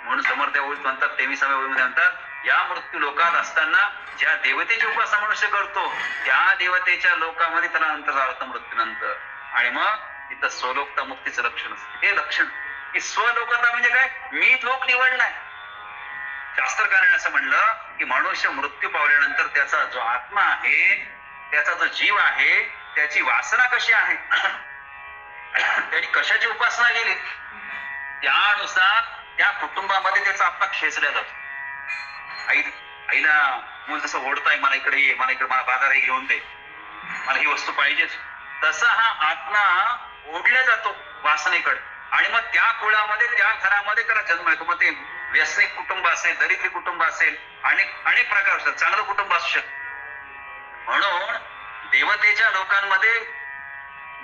म्हणून समर्थ ओळीत म्हणतात, 23व्या ओळीमध्ये म्हणतात, या मृत्यू लोकात असताना ज्या देवतेची उपासना मनुष्य करतो, त्या देवतेच्या लोकामध्ये त्याला नंतर जावं मृत्यूनंतर. आणि मग तिथं स्वलोकता मुक्तीचं लक्षण असतं. हे लक्षण की स्वलोकता म्हणजे काय? मी लोक निवडलाय. शास्त्रकाराने असं म्हणलं की मनुष्य मृत्यू पावल्यानंतर त्याचा जो आत्मा आहे, त्याचा जो जीव आहे, त्याची वासना कशी आहे, त्यांनी कशाची उपासना केली, त्यानुसार त्या कुटुंबामध्ये त्याचा आत्मा खेचला जातो. आईला मूल जसं ओढताय, मला इकडे ये, मला इकडे, मला बाजारात घेऊन दे, मला ही वस्तू पाहिजेच, तसा हा आत्मा ओढला जातो वासनेकडे. आणि मग त्या कुळामध्ये, त्या घरामध्ये त्याला जन्म येतो. मग ते व्यसनिक कुटुंब असेल, दरिद्री कुटुंब असेल, अनेक प्रकार असतात, चांगलं कुटुंब असू शकतं. म्हणून देवतेच्या लोकांमध्ये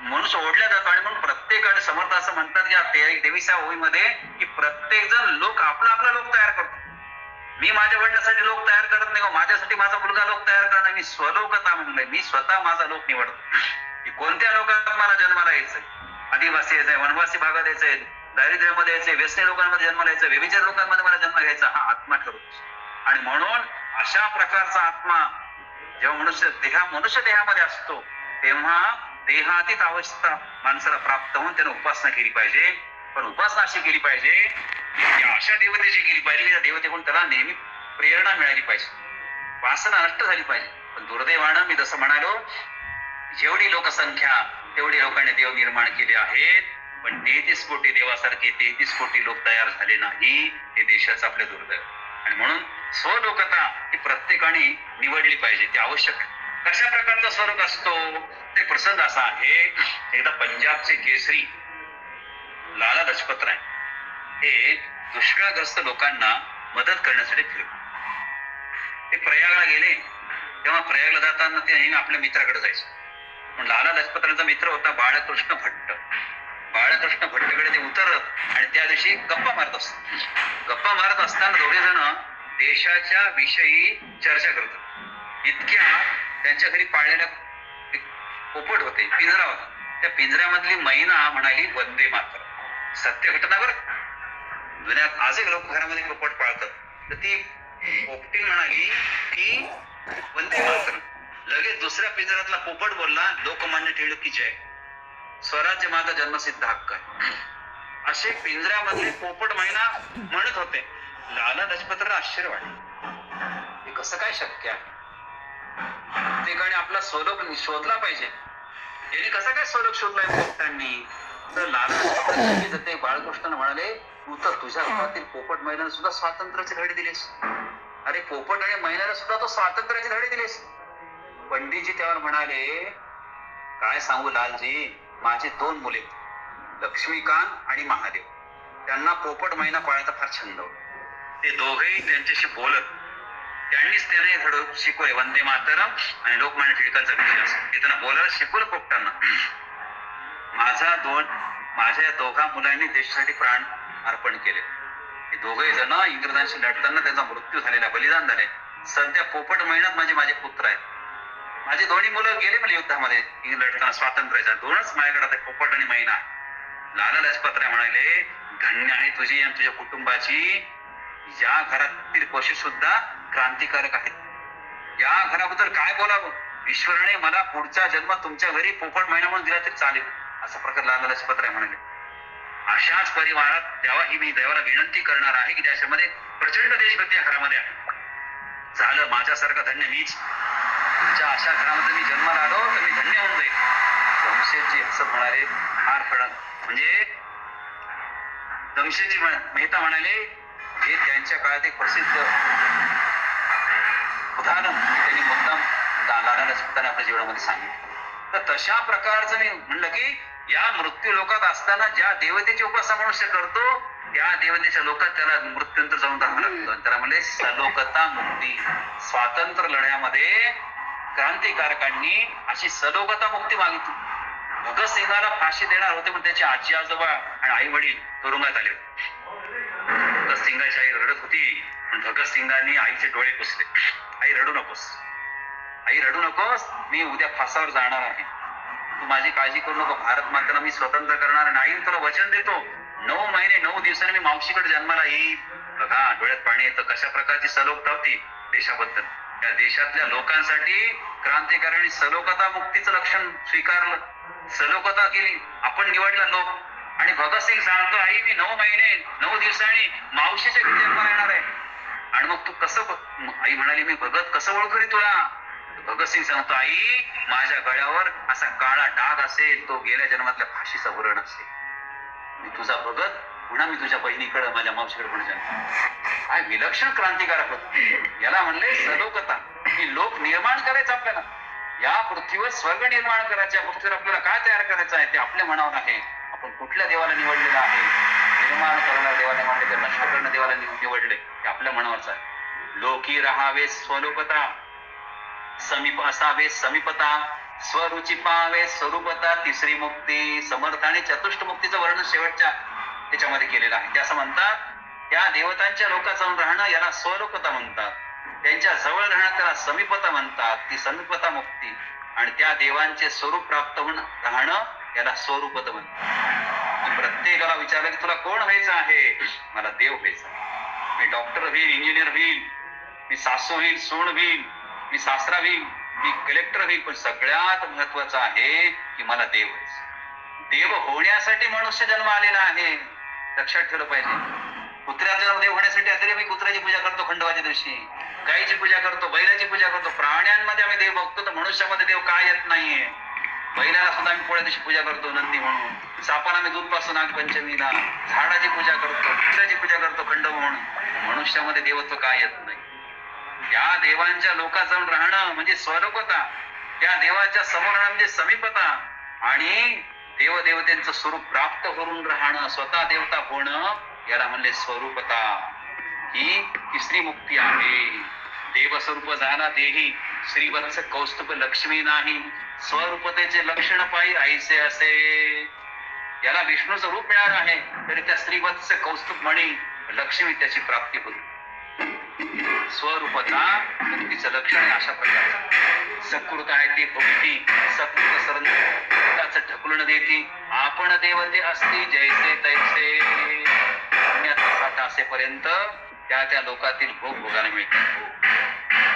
मनुष्य ओढला जातो. आणि म्हणून प्रत्येकाने, समर्थ असं म्हणतात की 23व्या ओळीमध्ये, की प्रत्येक जण लोक आपला लोक तयार करतो. मी माझ्या वडिलांसाठी लोक तयार करत नाही, माझ्यासाठी माझा मुलगा लोक तयार करणार. मी स्वलोकता म्हणलंय, मी स्वतः माझा लोक निवडतो की कोणत्या लोकात मला जन्माला यायचंय. आदिवासी यायचंय, वनवासी भागात यायचंय, दारिद्र्यामध्ये यायचंय, व्यसनी लोकांमध्ये जन्माला यायचं, व्यभिचार लोकांमध्ये मला जन्म घ्यायचा, हा आत्मा ठरवतो. आणि म्हणून अशा प्रकारचा आत्मा जेव्हा मनुष्य देहामध्ये असतो, तेव्हा देहातीत अवस्था माणसाला प्राप्त होऊन त्याने उपासना केली पाहिजे. पण उपासना अशी केली पाहिजे की अशा देवतेची केली पाहिजे, त्या देवतेकडून त्याला नेहमी प्रेरणा मिळाली पाहिजे, वासना नष्ट झाली पाहिजे. पण दुर्दैवानं मी जसं म्हणालो, जेवढी लोकसंख्या तेवढी लोकांनी देव निर्माण केले आहेत, पण 33 कोटी देवासारखे 33 कोटी लोक तयार झाले नाही. हे देशाचं आपलं दुर्दैव. आणि म्हणून स्वलोकता ही प्रत्येकाने निवडली पाहिजे, ती आवश्यक आहे. कशा प्रकारचा स्वलोक असतो ते प्रसंग असा आहे. एकदा पंजाबचे केसरी लाला लजपत राय हे दुष्काळग्रस्त लोकांना मदत करण्यासाठी फिरले. ते प्रयागला गेले, तेव्हा प्रयागला जाताना ते नेहमी आपल्या मित्राकडे जायचे. पण लाला लजपत रायांचा मित्र होता बाळकृष्ण भट्ट. बाळकृष्ण भट्टकडे ते उतरत आणि त्या दिवशी गप्पा मारत असतात. गप्पा मारत असताना दोघे जण देशाच्या विषयी चर्चा करतात. इतक्या त्यांच्या घरी पाळलेल्या पोपट होते, पिंजरा होता. त्या पिंजऱ्यामधली मैना म्हणाली वंदे मातरम. सत्य घटनावर जुन्यात आजही लोक घरामध्ये पोपट पाळतात. तर ती पोपटी म्हणाली की वंदे मातरम. लगेच दुसऱ्या पिंजऱ्यातला पोपट बोलला, लोकमान्य टिळक की जय, स्वराज्य माझा जन्मसिद्ध हक्क आहे. असे पिंजऱ्यामधले पोपट मैना म्हणत होते. लाला लजपतरायला आश्चर्य वाटलं, हे कसं काय शक्य आहे? प्रत्येकाने आपला स्वलोक शोधला पाहिजे. याने कसा काय स्वलोक शोधलाय पोपटांनी? तर लाला लजपतराय बाळकृष्ण म्हणाले, तू तर तुझ्या घरातील पोपट मैनाला सुद्धा स्वातंत्र्याचे धडे दिलेस. अरे पोपट आणि मैनाला सुद्धा तो स्वातंत्र्याचे धडे दिलेस. पंडितजी त्यावर म्हणाले, काय सांगू लालजी, माझे 2 मुले, लक्ष्मीकांत आणि महादेव, त्यांना पोपट मैना पाळण्याचा फार छंद होता. ते दोघेही त्यांच्याशी बोलत. त्यांनीच त्यांना धडे शिकवले, वंदे मातरम आणि लोकमान्य टिळकांचा विषय असो. ते त्यांना बोलायला शिकवलं पोपटांना. माझ्या या दोघा मुलांनी देशासाठी प्राण अर्पण केले. हे दोघे जण इंग्रजांशी लढताना त्यांचा मृत्यू झालेला, बलिदान झाले. सध्या पोपट महिन्यात माझे पुत्र आहेत. माझी दोन्ही मुलं गेले मला युद्धामध्ये लढताना स्वातंत्र्याच्या. दोनच माझ्याकडे आता पोपट आणि मैना. लाला लजपतराय म्हणाले, धन्य आहे तुझी आणि तुझ्या कुटुंबाची. या घरातील पशु सुद्धा क्रांतिकारक आहेत. या घराबद्दल काय बोलावं. ईश्वराने मला पुढचा जन्म तुमच्या घरी पोपट महिना म्हणून दिला तरी चालेल, असा प्रकार लाला लजपतराय म्हणाले. अशाच परिवारात जेव्हा मी देवाला विनंती करणार आहे की त्याच्यामध्ये प्रचंड देशभक्ती या घरामध्ये आहे. झालं माझ्यासारखं धन्य मीच. तुमच्या अशा घरामध्ये मी जन्माला आलो तर मी धन्य होऊन जाईल. जमशेदजी असं म्हणाले, फार फळक म्हणजे जमशेदजी मेहता म्हणाले, हे त्यांच्या काळात एक प्रसिद्ध उदाहरण त्यांनी मुद्दाम लाला लजपतराय आपल्या जीवनामध्ये सांगितलं. तर तशा प्रकारचं मी म्हणलं की या मृत्यू लोकात असताना ज्या देवतेची उपासना मनुष्य करतो त्या देवतेच्या लोकात त्याला मृत्यूनंतर जाऊन राहावं लागतं. त्याला म्हणजे सलोकता मुक्ती. स्वातंत्र्य लढ्यामध्ये क्रांतिकारकांनी अशी सलोकता मुक्ती मागितली. भगतसिंगाला फाशी देणार होते पण त्याचे आजी आजोबा आणि आई वडील तुरुंगात आले होते. भगतसिंगाची आई रडत होती पण भगतसिंगांनी आईचे डोळे पुसले. आई रडू नकोस, आई रडू नकोस, मी उद्या फासावर जाणार आहे. तू माझी काळजी करू नको. भारत मातेला मी स्वतंत्र करणार नाही. तुला वचन देतो 9 महिने 9 दिवसांनी मी मावशीकडे जन्माला येईल. बघा डोळ्यात पाणी येतं. कशा प्रकारची सलोकता होती देशाबद्दल. या देशातल्या लोकांसाठी क्रांतिकाऱ्यांनी सलोकता मुक्तीचं लक्षण स्वीकारलं, सलोकता केली. आपण निवडला लोक. आणि भगतसिंग सांगतो, आई मी 9 महिने 9 दिवसांनी मावशीच्या घरी जन्माला येणार आहे. आणि मग तू कसं. आई म्हणाली, मी भगत कसं ओळखू रे तुला. भगतसिंग सांगतो, आई माझ्या गळ्यावर असा काळा डाग असेल, तो गेल्या जन्मातल्या फाशीचा वरण असेल. मी तुझा भगत पुन्हा मी तुझ्या बहिणीकडे माझ्या मावशीकडे पण जन्म. काय विलक्षण क्रांतिकारक होत. याला म्हणले सलोकता. की लोक निर्माण करायचं आपल्याला. या पृथ्वीवर स्वर्ग निर्माण करायचं. या पृथ्वीवर आपल्याला काय तयार करायचं आहे ते आपल्या मनावर आहे. आपण कुठल्या देवाला निवडलेलं आहे. निर्माण करणाऱ्या देवाला निवडले तर नष्ट करणं देवाला निवडले ते आपल्या मनावरच आहे. लोकी राहावे स्वलोकता, समीप असावे समीपता, स्वरुची पाहावे स्वरूपता. तिसरी मुक्ती. समर्थ आणि चतुष्ट मुक्तीचं वर्णन शेवटच्या त्याच्यामध्ये केलेलं आहे. ते असं म्हणतात, त्या देवतांच्या लोकात जाऊन राहणं याला स्वलोकता म्हणतात. त्यांच्या जवळ राहणं त्याला समीपता म्हणतात. ती समीपता मुक्ती. आणि त्या देवांचे स्वरूप प्राप्त होऊन राहणं याला स्वरूपत म्हणतात. प्रत्येकाला विचारलं की तुला कोण व्हायचं आहे. मला देव व्हायचा. मी डॉक्टर होईल, इंजिनियर होईल, मी सासू होईल, सून होईल, मी सासरा होईल, मी कलेक्टर होईल. पण सगळ्यात महत्वाचं आहे की मला देव व्हायचं. देव होण्यासाठी मनुष्य जन्म आलेला आहे. लक्षात ठेवलं पाहिजे. कुत्र्याचा देव होण्यासाठी आता मी कुत्र्याची पूजा करतो खंडोबाच्या दिवशी, गायीची पूजा करतो, बैलाची पूजा करतो. प्राण्यांमध्ये आम्ही देव बघतो तर मनुष्यामध्ये देव काय येत नाहीये. बैलाला सुद्धा आम्ही पोळ्या दिवशी पूजा करतो नंदी म्हणून. सापाला आम्ही दूध पासून नागपंचमीला. झाडाची पूजा करतो, कुत्र्याची पूजा करतो खंडोबा म्हणून. मनुष्यामध्ये देवत्व काय येत नाही. या देवांच्या लोकात जाऊन राहणं म्हणजे स्वरूपता. त्या देवाच्या समोर राहणं म्हणजे समीपता. आणि देवदेवतेंचं स्वरूप प्राप्त करून राहणं, स्वतः देवता होणं याला म्हणले स्वरूपता. ही तिसरी मुक्ती आहे. देवस्वरूप जाना देही, श्रीवत्स कौस्तुभ लक्ष्मी नाही. स्वरूपतेचे लक्षण पायी ऐसे असे. याला विष्णूचं रूप मिळालं आहे तरी त्या श्रीवत्स कौस्तुभ मणी लक्ष्मी त्याची प्राप्ती होती. स्वरूपता मुक्तीचं लक्षण अशा प्रकारचं. सकृत आहे ती भक्ती, सकृत सरंदाचं ढकलून देती. आपण देवते असती जैसे तैसे. पुण्याचा साठा असेपर्यंत त्या त्या लोकातील भोग भोगायला मिळते.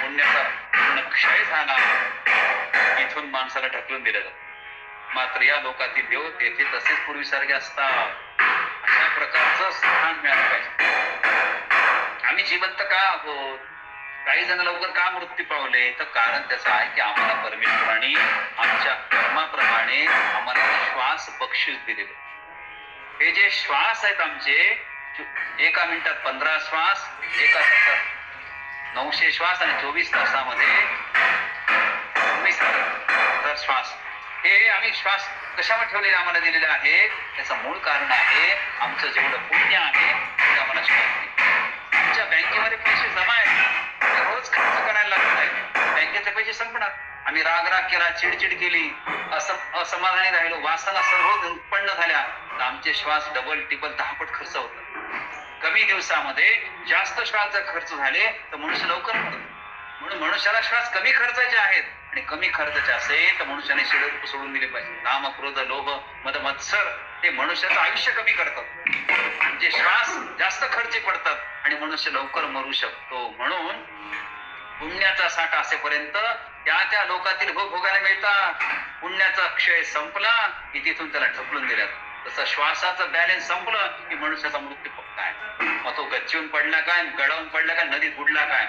पुण्याचा पूर्ण क्षय झाला इथून माणसाला ढकलून दिलं जातं. मात्र या लोकातील देव तेथे तसेच पूर्वीसारखे असतात. अशा प्रकारचं स्थान मिळालं पाहिजे. आम्ही जिवंत का आहोत. काही जण लवकर का मृत्यू पावले तर कारण त्याचं आहे की आम्हाला परमेश्वराने आमच्या कर्माप्रमाणे आम्हाला श्वास बक्षीस दिलेले. हे जे श्वास आहेत आमचे, एका मिनिटात 15 श्वास, एका तासात 900 श्वास आणि 24 तासामध्ये 19,000 श्वास. हे आम्ही श्वास कशावर ठेवलेले आम्हाला दिलेले आहे. त्याचं मूळ कारण आहे आमचं जेवढं पुण्य आहे ते आम्हाला श्वास दिले. तुमच्या बँकेमध्ये पैसे जमा आहेत, रोज खर्च करायला लागत आहे, बँकेचे पैसे संपणार. आम्ही राग केला, चिडचिड केली, असमाधानी राहिलो, वासना सर्व उत्पन्न झाल्या, तर आमचे श्वास डबल टिबल 10 पट खर्च होतात. कमी दिवसामध्ये जास्त श्वास जर खर्च झाले तर मनुष्य लवकर मरतो. म्हणून मनुष्याला श्वास कमी खर्चाचे आहेत, आणि कमी खर्चाचे असेल तर मनुष्याने सोडून दिले पाहिजे. काम, क्रोध, लोभ, मद, मत्सर हे मनुष्याचं आयुष्य कमी करतात. जे श्वास जास्त खर्ची पडतात आणि मनुष्य लवकर मरू शकतो. म्हणून पुण्याचा साठा असेपर्यंत त्या लोकातील भोग भोगायला मिळतात. पुण्याचा क्षय संपला की तिथून त्याला ढकलून दिल्यात. तसं श्वासाचं बॅलन्स संपलं की मनुष्याचा मृत्यू पक्का आहे. मग तो गच्चीवून पडला काय, गडावून पडला काय, नदीत बुडला काय.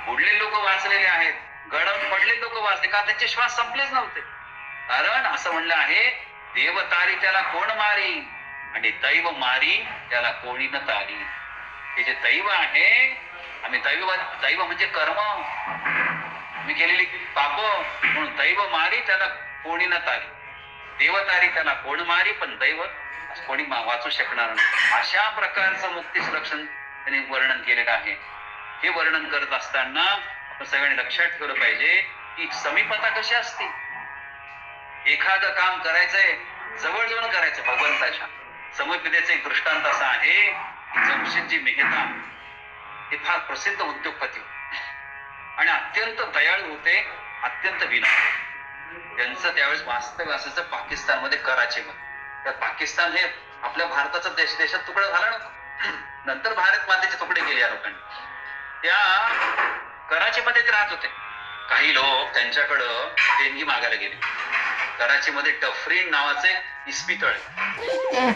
बुडले लोक वाचलेले आहेत, गडावून पडले लोक वाचले का, त्यांचे श्वास संपलेच नव्हते. कारण असं म्हणलं आहे, देव तारी त्याला कोण मारी, आणि दैव मारी त्याला कोणी न तारी. हे जे दैव आहे, आम्ही दैव म्हणजे कर्म, मी केलेली पाप, म्हणून दैव मारी त्याला कोणी न तारी. देवतारी त्याला कोण मारी, पण दैव कोणी वाचू शकणार नाही. अशा प्रकारचं मुक्तीचं लक्षण त्यांनी वर्णन केलेलं आहे. हे वर्णन करत असताना आपण सगळ्यांनी लक्षात ठेवलं पाहिजे की समीपता कशी असते. एखादं काम करायचंय, जवळ जाऊन करायचं भगवंताच्या. समीपतेचं एक दृष्टांत असं आहे की जमशेदजी मेहता हे फार प्रसिद्ध उद्योगपती आणि अत्यंत दयाळू होते, अत्यंत विनम्र. त्यांचं त्यावेळेस वास्तव्य असायचं पाकिस्तानमध्ये, कराचीमध्ये. तर पाकिस्तान हे आपल्या भारताचा देशात तुकडा झाला ना, नंतर भारत मातेचे तुकडे केले या लोकांनी. त्या कराचीमध्ये ते राहत होते. काही लोक त्यांच्याकडं देणगी मागायला गेले. कराचीमध्ये डफरीन नावाचे इस्पितळ आहे,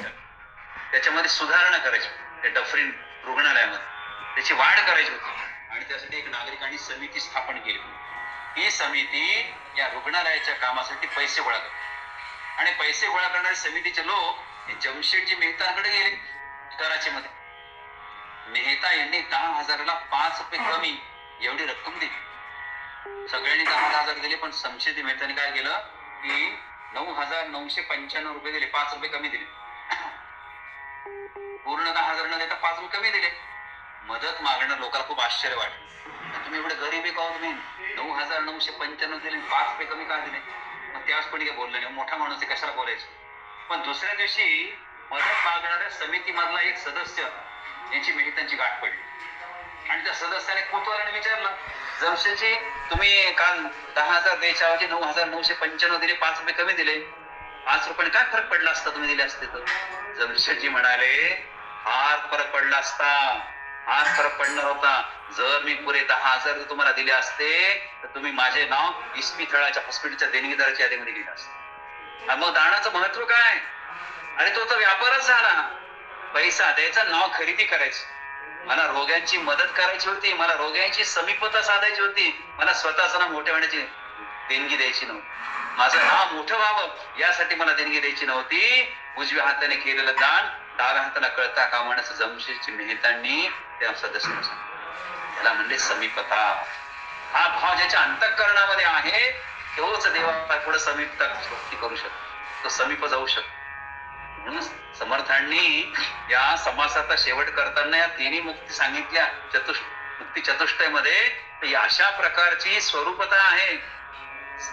त्याच्यामध्ये सुधारणा करायची. त्या डफरीन रुग्णालयामध्ये त्याची वाढ करायची होती, आणि त्यासाठी एक नागरिकांनी समिती स्थापन केली. ही समिती या रुग्णालयाच्या कामासाठी पैसे गोळा करते, आणि पैसे गोळा करणारे समितीचे लोक जमशेदजी मेहतांकडे गेले कराचीमध्ये. मेहता यांनी 10,000ला 5 रुपये कमी एवढी रक्कम दिली. सगळ्यांनी 10,000 दिले, पण जमशेदजी मेहतांनी काय केलं की 9,995 रुपये दिले, 5 रुपये कमी दिले. पूर्ण 10,000 न देता 5 रुपये कमी दिले. मदत मागणं लोकांना खूप आश्चर्य वाटलं. तुम्ही एवढे गरीब आहे का, तुम्ही 9,995 दिले, 5 रुपये कमी का दिले. मग त्यावेळेस कोणी काय बोललं नाही, मोठा माणूस आहे कशाला बोलायचं. पण दुसऱ्या दिवशी मदत मागणाऱ्या समितीमधला एक सदस्य यांची मेहतांची गाठ पडली, आणि त्या सदस्याने कोतवालाने विचारलं, जमशेदजी तुम्ही काल 10,000 द्यायच्या ऐवजी 9,995 दिले, 5 रुपये कमी दिले, 5 रुपयाने काय फरक पडला असता तुम्ही दिले असते तर. जमशेदजी म्हणाले, फार फरक पडला असता, फार फरक पडणार होता. जर मी पुरे 10,000 तुम्हाला दिले असते तर तुम्ही माझे नाव इस्पितळाच्या हॉस्पिटलच्या देणगीदाराच्या यादीमध्ये लिहिलं असतं. मग दानाचं महत्व काय. अरे तो तर व्यापारच झाला. पैसा द्यायचा, नाव खरेदी करायचं. मला रोग्यांची मदत करायची होती, मला रोग्यांची समीपता साधायची होती, मला स्वतःचं नाव मोठे होण्याची देणगी द्यायची नव्हती. माझं नाव मोठं व्हावं यासाठी मला देणगी द्यायची नव्हती. उजव्या हाताने केलेलं दान डाव्या हाताला कळता कामाण्याचं जमशेदजी मेहतांनी त्या सदस्याला सांगितलं. त्याला म्हणले समीपता. हा भाव ज्याच्या अंतःकरणामध्ये आहे तोच देवा पुढे समीपता भक्ती करू शकतो, तो समीप जाऊ शकतो. म्हणून समर्थांनी या समासाचा शेवट करताना या तिन्ही मुक्ती सांगितल्या मुक्ती चतुष्टयमध्ये. अशा प्रकारची स्वरूपता आहे,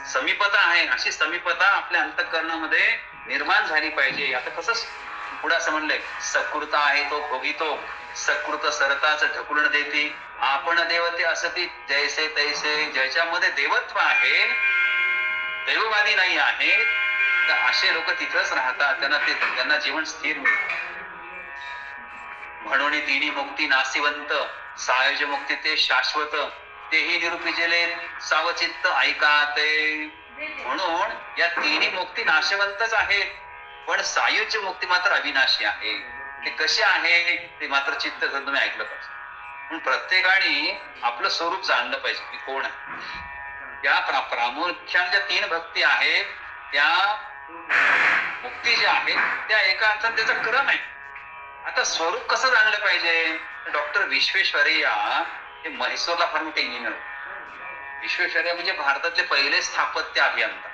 समीपता आहे. अशी समीपता आपल्या अंतःकरणामध्ये निर्माण झाली पाहिजे. आता कसं पुढे असं म्हणलंय, सकृत आहे तो भोगितो, सकृत सरताच ढकलून देते, आपण देवते असती जैसे तैसे. ज्याच्यामध्ये देवत्व आहे, दैववादी नाही आहे, तर असे लोक तिथंच राहतात, त्यांना जीवन स्थिर मिळतं. म्हणून तिन्ही मुक्ती नासिवंत, सायुज मुक्ती ते शाश्वत, तेही निरूपिजेले सावचित्त ऐका ते. म्हणून या तिन्ही मुक्ती नाशवंतच आहेत, पण सायुज मुक्ती मात्र अविनाशी आहे. ते कसे आहे ते मात्र चित्त करून तुम्ही ऐकलं पाहिजे. म्हणून प्रत्येकाने आपलं स्वरूप जाणलं पाहिजे की कोण आहे. या प्रामुख्याने ज्या 3 भक्ती आहेत, त्या मुक्ती ज्या आहेत त्या एका अर्थाने त्याचा क्रम आहे. आता स्वरूप कसं जाणलं पाहिजे. डॉक्टर विश्वेश्वरैया हे म्हैसूरला फार मोठे इंजिनियर. विश्वेश्वरैया म्हणजे भारतातले पहिले स्थापत्य अभियंता.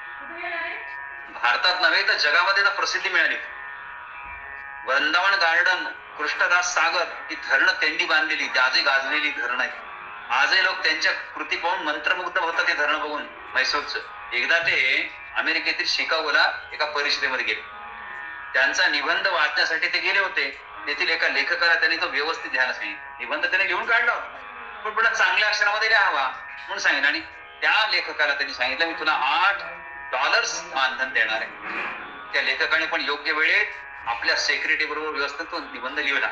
भारतात नव्हे तर जगामध्ये ना प्रसिद्धी मिळाली. वृंदावन गार्डन कृष्णदास सागर ही धरणं त्यांनी बांधलेली, ती आजही गाजलेली धरणं आहेत. आजही लोक त्यांच्या कृती पाहून मंत्रमुग्ध होतात ते धरणं बघून म्हैसूरचं. एकदा ते अमेरिकेतील शिकागोला एका परिषदेमध्ये गेले. त्यांचा निबंध वाचण्यासाठी ते गेले होते. तेथील एका लेखकाला त्यांनी तो व्यवस्थित लिहायला सांगितलं. निबंध त्याने लिहून काढला पण पुन्हा चांगल्या अक्षरामध्ये लिहावा म्हणून सांगितलं. आणि त्या लेखकाला त्यांनी सांगितलं, मी तुला $8 मानधन देणार आहे. त्या लेखकाने पण योग्य वेळेत आपल्या सेक्रेटरी बरोबर व्यवस्थित तो निबंध लिहिला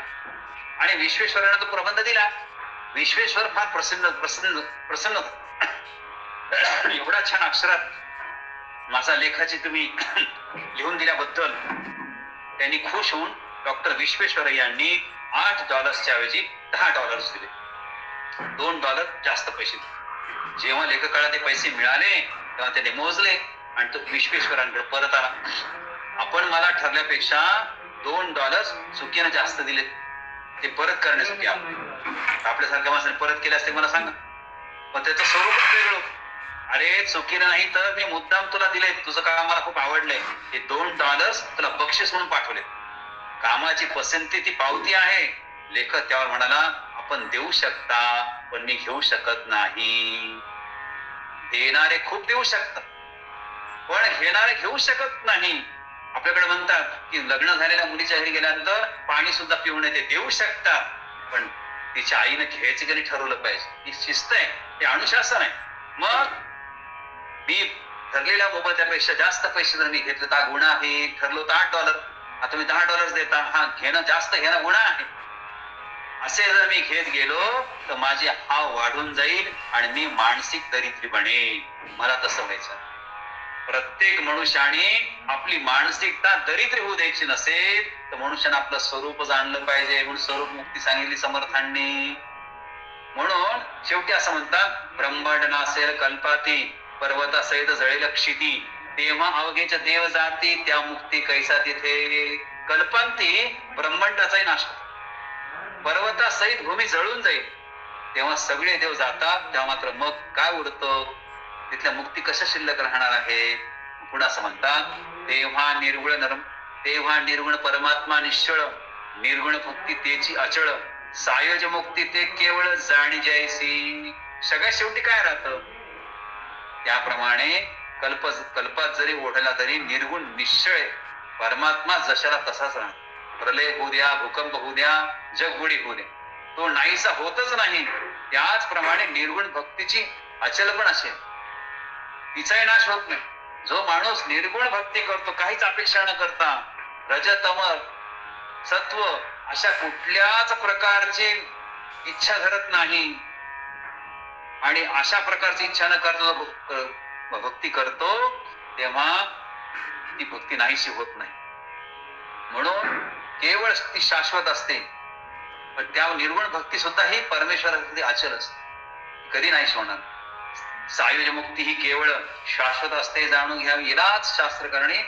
आणि विश्वेश्वरांना तो प्रबंध दिला. विश्वेश्वर फार प्रसन्न प्रसन्न प्रसन्न एवढा छान अक्षरात माझा लेखाची तुम्ही लिहून दिल्याबद्दल त्यांनी खुश होऊन डॉक्टर विश्वेश्वर यांनी $8 ऐवजी $10 दिले. $2 जास्त पैसे दिले. जेव्हा लेखकाला ते पैसे मिळाले तेव्हा त्याने मोजले आणि तो विश्वेश्वरांकडे परत आला. आपण मला ठरल्यापेक्षा $2 चुकीनं जास्त दिले, ते परत करण्यासाठी आपल्यासारख्या माणसाने परत केले असते मला सांगा. पण त्याचं स्वरूपच वेगळं. अरे चुकीनं नाही तर मी मुद्दाम तुला दिले, तुझं काम मला खूप आवडलंय, हे $2 तुला बक्षीस म्हणून पाठवले. कामाची पसंती ती पावती आहे. लेखक त्यावर म्हणाला, आपण देऊ शकता पण मी घेऊ शकत नाही. देणारे खूप देऊ शकतात पण घेणारे घेऊ शकत नाही. आपल्याकडे म्हणतात की लग्न झालेल्या मुलीच्या घरी गेल्यानंतर पाणी सुद्धा पिऊन येते, देऊ शकतात पण तिच्या आईनं घ्यायचं की नाही ठरवलं पाहिजे. ही शिस्त आहे, हे अनुशासन आहे. मग मी ठरलेल्या मोबदल्यापेक्षा जास्त पैसे जर मी घेतले तर गुन्हा आहे. ठरलो तर $8, आता मी $10 देता, हा घेणं जास्त घेणं गुन्हा आहे. असे जर मी घेत गेलो तर माझी हाव वाढून जाईल आणि मी मानसिक दरिद्री बनेल. मला तसं व्हायचं. प्रत्येक मनुष्याने आपली मानसिकता दरिद्री होऊ द्यायची नसेल तर मनुष्याने आपलं स्वरूप जाणलं पाहिजे. म्हणून स्वरूप मुक्ती सांगितली समर्थांनी. म्हणून शेवटी असं म्हणतात, ब्रह्मांड नासेल कल्पाती, पर्वता सहित जळेल क्षिती, तेव्हा अवघेच देव जाती, त्या मुक्ती कैसा तिथे. कल्पांती ब्रह्मांडाचाही नाश होतो. पर्वता सहित भूमी जळून जाईल तेव्हा सगळे देव जातात, तेव्हा मात्र मग काय उरतं, तिथल्या मुक्ती कशा शिल्लक राहणार आहे. पुढे असं म्हणतात, तेव्हा निर्गुण परमात्मा निश्चळ, निर्गुण भक्ती तेची अचळ, सायोज मुक्ती ते केवळ जाणी जैसी. सगळ्यात शेवटी काय राहतं त्याप्रमाणे कल्पात जरी ओढला तरी निर्गुण निश्चळ परमात्मा जशाला तसाच राहतो. प्रलय होऊ द्या, भूकंप होऊ द्या, जग बुडी होऊ द्या, तो नाहीसा होतच नाही. त्याचप्रमाणे निर्गुण भक्तीची अचल पण असेल, तिचाही नाश होत नाही. जो माणूस निर्गुण भक्ती करतो, काहीच अपेक्षा न करता, रजतम सत्व अशा कुठल्याच प्रकारची इच्छा धरत नाही आणि अशा प्रकारची इच्छा न करता भक्ती करतो तेव्हा ती भक्ती नाहीशी होत नाही. म्हणून केवळ ती शाश्वत असते. पण त्या निर्गुण भक्ती सुद्धा ही परमेश्वरासाठी अचल असते, कधी नाहीशी होणार. सायुज मुक्ती ही केवळ शाश्वत असते, जाणून घ्यावी. यालाच शास्त्रकारणे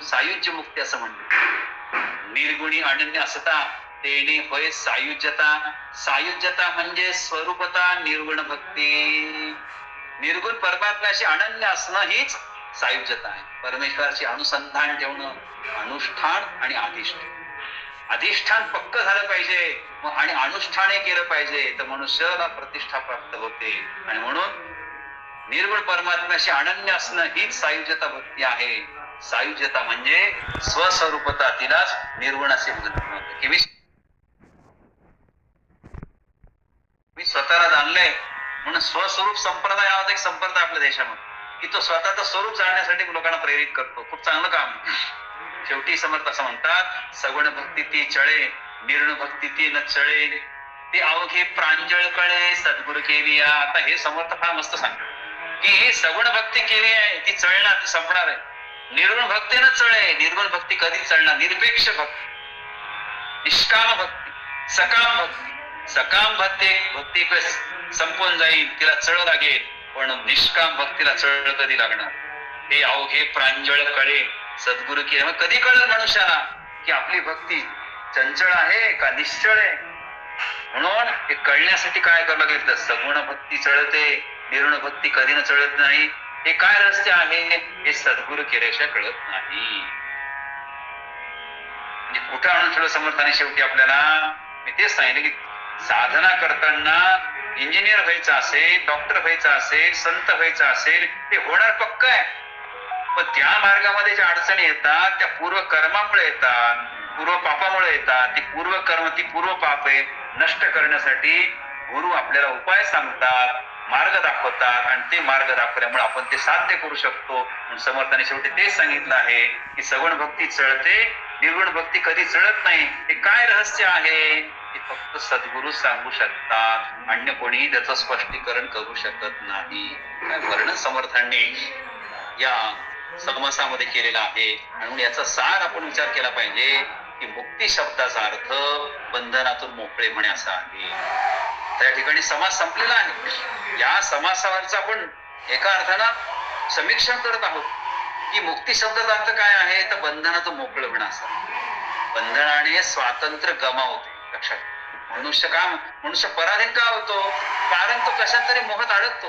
सायुज्य मुक्ती असं म्हणते. निर्गुणी अनन्य असता तेने होय सायुज्यता. सायुज्यता म्हणजे स्वरूपता, निर्गुण भक्ती. निर्गुण परमात्म्याशी अनन्य असणं हीच सायुज्यता आहे. परमेश्वराची अनुसंधान ठेवणं, अनुष्ठान आणि अधिष्ठान. अधिष्ठान पक्क झालं पाहिजे आणि अनुष्ठानही केलं पाहिजे तर मनुष्याला प्रतिष्ठा प्राप्त होते. आणि म्हणून निर्गुण परमात्म्याशी अनन्य असणं हीच सायुज्यता भक्ती आहे. सायुज्यता म्हणजे स्वस्वरूपता, तिलाच निर्गुण असे म्हणतात. की मी स्वतःला जाणलंय म्हणून स्वस्वरूप संप्रदाय नावाचा एक संप्रदाय आपल्या देशामध्ये, की तो स्वतःचं स्वरूप जाणण्यासाठी लोकांना प्रेरित करतो. खूप चांगलं काम. शेवटी समर्थ असं म्हणतात, सगुण भक्ती ती चळे, निर्गुण भक्ती ती न चळे, ते अवघे प्रांजळ कळे सद्गुरु केली. आता हे समर्थ फार मस्त सांगतात की ही सगुण भक्ती केली आहे ती चळणार, ती संपणार आहे. निर्गुण भक्ती न चळे. निर्गुण भक्ती कधी चळणार? निरपेक्ष भक्ती, निष्काम भक्ती, सकाम भक्ती. सकाम भक्ती संपून जाईल, तिला चळ लागेल, पण निष्काम भक्तीला चळ कधी लागणार? हे अवघे प्रांजळ कळे सद्गुरु केले. कधी कळलं मनुष्याला की आपली भक्ती चंचळ आहे का निश्चळ आहे? म्हणून हे कळण्यासाठी काय करावं लागेल तर सगुण भक्ती चळते, निर्गुण भक्ती कधी न चळत नाही. हे काय रहस्य आहे हे सद्गुरु केल्याशिवाय कळत नाही. म्हणजे कुठं आणून ठेवलं समर्थाने शेवटी आपल्याला? मी तेच सांगितलं की साधना करताना इंजिनियर व्हायचं असेल, डॉक्टर व्हायचं असेल, संत व्हायचं असेल, ते होणार पक्क आहे. पण त्या मार्गामध्ये ज्या अडचणी येतात त्या पूर्व कर्मामुळे येतात, पूर्व पापामुळे येतात. ती पूर्व कर्म, ती पूर्व पाप आहे नष्ट करण्यासाठी गुरु आपल्याला उपाय सांगतात, मार्ग दाखवतात, आणि ते मार्ग दाखवल्यामुळे आपण ते साध्य करू शकतो. म्हणून समर्थाने शेवटी तेच सांगितलं आहे की सगुण भक्ती चळते, निर्गुण भक्ती कधी चळत नाही. हे काय रहस्य आहे? ते फक्त सद्गुरू सांगू शकतात, अन्य कोणीही त्याचं स्पष्टीकरण करू शकत नाही. काय वर्णन समर्थांनी या समासामध्ये केलेला आहे. आणि याचा सार आपण विचार केला पाहिजे की मुक्ती शब्दाचा अर्थ बंधनातून मोकळे म्हणे असा आहे. त्या ठिकाणी समास संपलेला आहे. या समासावरचा आपण एका अर्थानं समीक्षण करत आहोत की मुक्ती शब्दाचा अर्थ काय आहे, तर बंधनातून मोकळं होणं असा. बंधनाने स्वातंत्र्य गमावते. लक्षात, मनुष्य पराधीन का होतो? कारण तो कशात तरी मोहात अडकतो.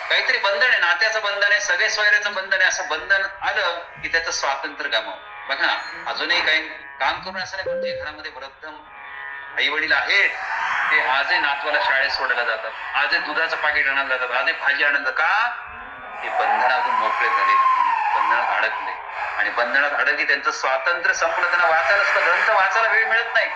काहीतरी बंधन आहे, नात्याचं बंधन आहे, सगळे सोयऱ्याचं बंधन आहे. असं बंधन आलं की त्याचं स्वातंत्र्य गमाव. बघा, अजूनही काही काम करून असं नाही, पण जे घरामध्ये वृद्ध आई वडील आहेत ते आजही नातवाला शाळेत सोडायला जातात, आजही दुधाचं पाकिट आणायला जातात, आजही भाजी आणायला. का? ते बंधनातून मोकळे झाले, बंधनात अडकले. आणि बंधनात अडकली त्यांचं स्वातंत्र्य संपलं. त्यांना वाचायला सुद्धा, ग्रंथ वाचायला वेळ मिळत नाही.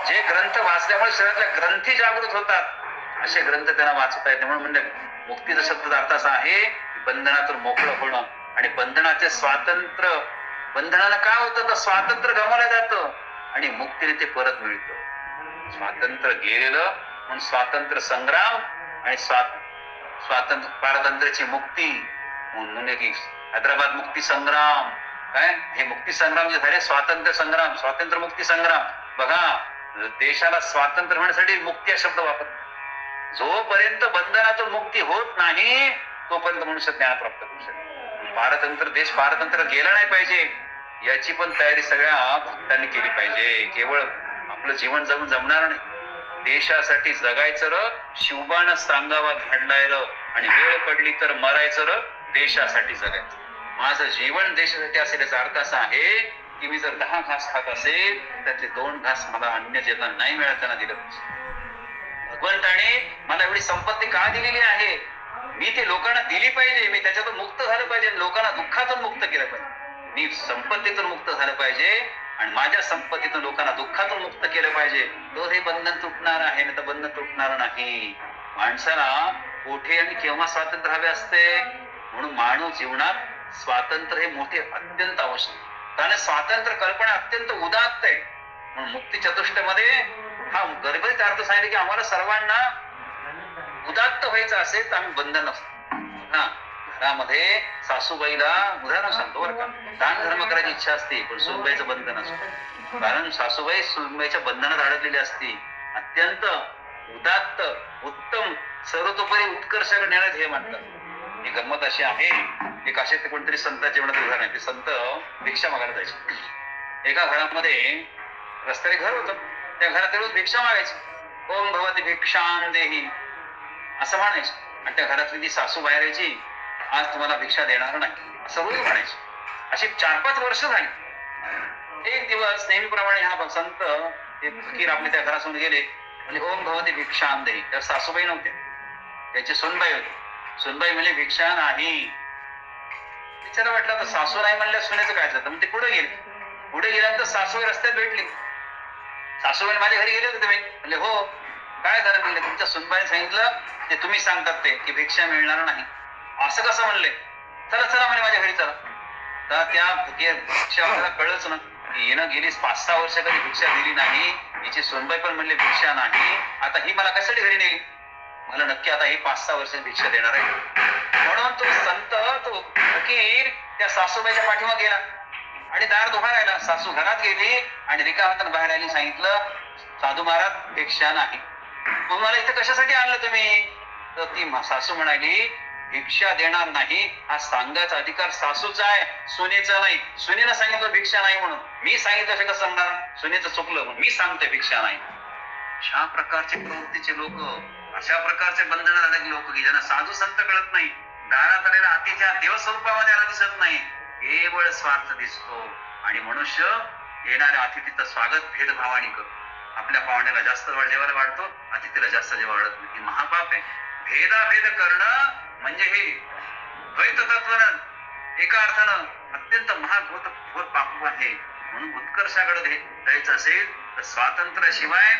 जे ग्रंथ वाचल्यामुळे शरीरातल्या ग्रंथी जागृत होतात असे ग्रंथ त्यांना वाचता येते. म्हणून म्हणजे मुक्तीचा शब्द अर्थ असा आहे की बंधनातून मोकळं होणं. आणि बंधनाचे स्वातंत्र्य, बंधनानं काय होतं तर स्वातंत्र्य गमावलं जातं आणि मुक्तीने ते परत मिळतं. स्वातंत्र्य गेलेलं म्हणून स्वातंत्र्य संग्राम आणि स्वातंत्र्य पारतंत्र्याची मुक्ती म्हणून की हैदराबाद मुक्ती संग्राम. काय हे मुक्ती संग्राम जे झाले, स्वातंत्र्य संग्राम, स्वातंत्र्य मुक्ती संग्राम. बघा, देशाला स्वातंत्र्य होण्यासाठी मुक्ती हा शब्द वापरतो. जोपर्यंत बंधनातून मुक्ती होत नाही तोपर्यंत मनुष्य ज्ञान प्राप्त करू शकतो. पारतंत्र्य, देश पारतंत्र्य गेला नाही पाहिजे याची पण तयारी सगळ्या भक्तांनी केली पाहिजे. केवळ आपलं जीवन जगून जमणार नाही. देशासाठी जगायचं र, शिवबान सांगावा धाडलाय र, आणि वेळ पडली तर मरायचं र, देशासाठी जगायचं. माझं जीवन देशासाठी असेल याचा अर्थ असा आहे की मी जर 10 घास खात असेल त्यातले 2 घास मला अन्य जेवण नाही मिळताना दिलं. भगवंताने मला एवढी संपत्ती का दिलेली आहे? मी ती लोकांना दिली पाहिजे, मी त्याच्यातून मुक्त झालं पाहिजे, लोकांना दुःखातून मुक्त केलं पाहिजे. मी संपत्तीतून मुक्त झालं पाहिजे आणि माझ्या संपत्तीतून लोकांना दुःखातून मुक्त केलं पाहिजे. तर हे बंधन तुटणार आहे, नाही तर बंधन तुटणार नाही. माणसाला कोठे आणि केव्हा स्वातंत्र्य हवे असते? म्हणून मानव जीवनात स्वातंत्र्य हे मोठे अत्यंत आवश्यक. कारण स्वातंत्र्य कल्पना अत्यंत उदात्त आहे. म्हणून मुक्ती चतुष्टयमध्ये हा गर्भित अर्थ सांगितले की आम्हाला सर्वांना उदात्त व्हायचं असेल तर आम्ही बंधन असतो. हा, घरामध्ये सासूबाईला उदाहरण सांगतो बरं का, दान धर्म करायची इच्छा असते पण सुनबाईचं बंधन असतं. कारण सासूबाई सुनबाईच्या बंधनात अडकलेली असते. अत्यंत उदात्त, उत्तम, सर्वतोपरी उत्कर्षाकडे नेण्यात हे म्हणतात. ही गंमत अशी आहे, एक असे ते कोणतरी संतांच्या जीवनात उदाहरण आहे. ते संत भिक्षा मागायला जायचे. एका घरामध्ये रस्त्याने घर होतं, त्या घरात रोज भिक्षा मागायची. ओम भवती भिक्षां देही असं म्हणायचं. आणि त्या घरातली ती सासू बाहेर यायची, आज तुम्हाला भिक्षा देणार नाही असं रोज म्हणायची. अशी 4-5 वर्ष झाली. एक दिवस नेहमीप्रमाणे हा संत ते फकीर आपले त्या घरासमोर गेले, म्हणजे ओम भवती भिक्षां देही. त्या सासूबाई नव्हत्या, त्यांची सुनबाई होती. सुनबाई म्हणले भिक्षा नाही. विचार वाटला तर सासू नाही म्हणल्या सुनेचं काय झालं. मग ते पुढे गेल्यानंतर सासूबाई रस्त्यात भेटली. सासूबाई माझ्या घरी गेले होते तुम्ही? म्हणले हो. काय झालं? म्हणले तुमच्या सुनबाईने सांगितलं ते तुम्ही सांगतात ते की भिक्षा मिळणार नाही. असं कसं म्हणले? चला चला म्हणे माझ्या घरी चला. तर त्या भिक्षा आपल्याला कळलंच ना की येणं गेली 5-6 वर्ष कधी भिक्षा दिली नाही. हिची सुनबाई पण म्हणले भिक्षा नाही. आता ही मला कशासाठी घरी नेली? मला नक्की आता ही 5-6 वर्ष भिक्षा देणार आहे. म्हणून तो संत, तो फकीर त्या सासूबाईच्या पाठीमागे गेला आणि दार उभा राहिला. सासू घरात गेली आणि रिकाम्या हाताने बाहेर आली. सांगितलं साधू महाराज भिक्षा नाही. मग मला इथं कशासाठी आणलं तुम्ही? तर ती सासू म्हणाली भिक्षा देणार नाही हा सांगायचा अधिकार सासूचा आहे, सुनेचा नाही. सुनेनं सांगितलं भिक्षा नाही म्हणून, मी सांगितलं असं कसं सांगणार? सुनेचं चुकलं म्हणून मी सांगते भिक्षा नाही. अशा प्रकारचे प्रवृत्तीचे लोक, अशा प्रकारचे बंधनात अडकले लोक की ज्यांना साधू संत कळत नाही, दारात आलेला अतिथ्या देव स्वरूपामध्ये आला दिसत नाही, केवळ स्वार्थ दिसतो. आणि मनुष्य येणाऱ्या अतिथीचं स्वागत भेदभावाने करतो. आपल्या पाहुण्याला जास्त जेवायला वाढतो, अतिथीला जास्त जेव्हा वाढत नाही. ही महापाप आहे. भेदाभेद करणं म्हणजे हे द्वैत तत्वनं एका अर्थानं अत्यंत घोर पाप आहे. म्हणून उत्कर्षाकडे जायचं असेल तर स्वातंत्र्याशिवाय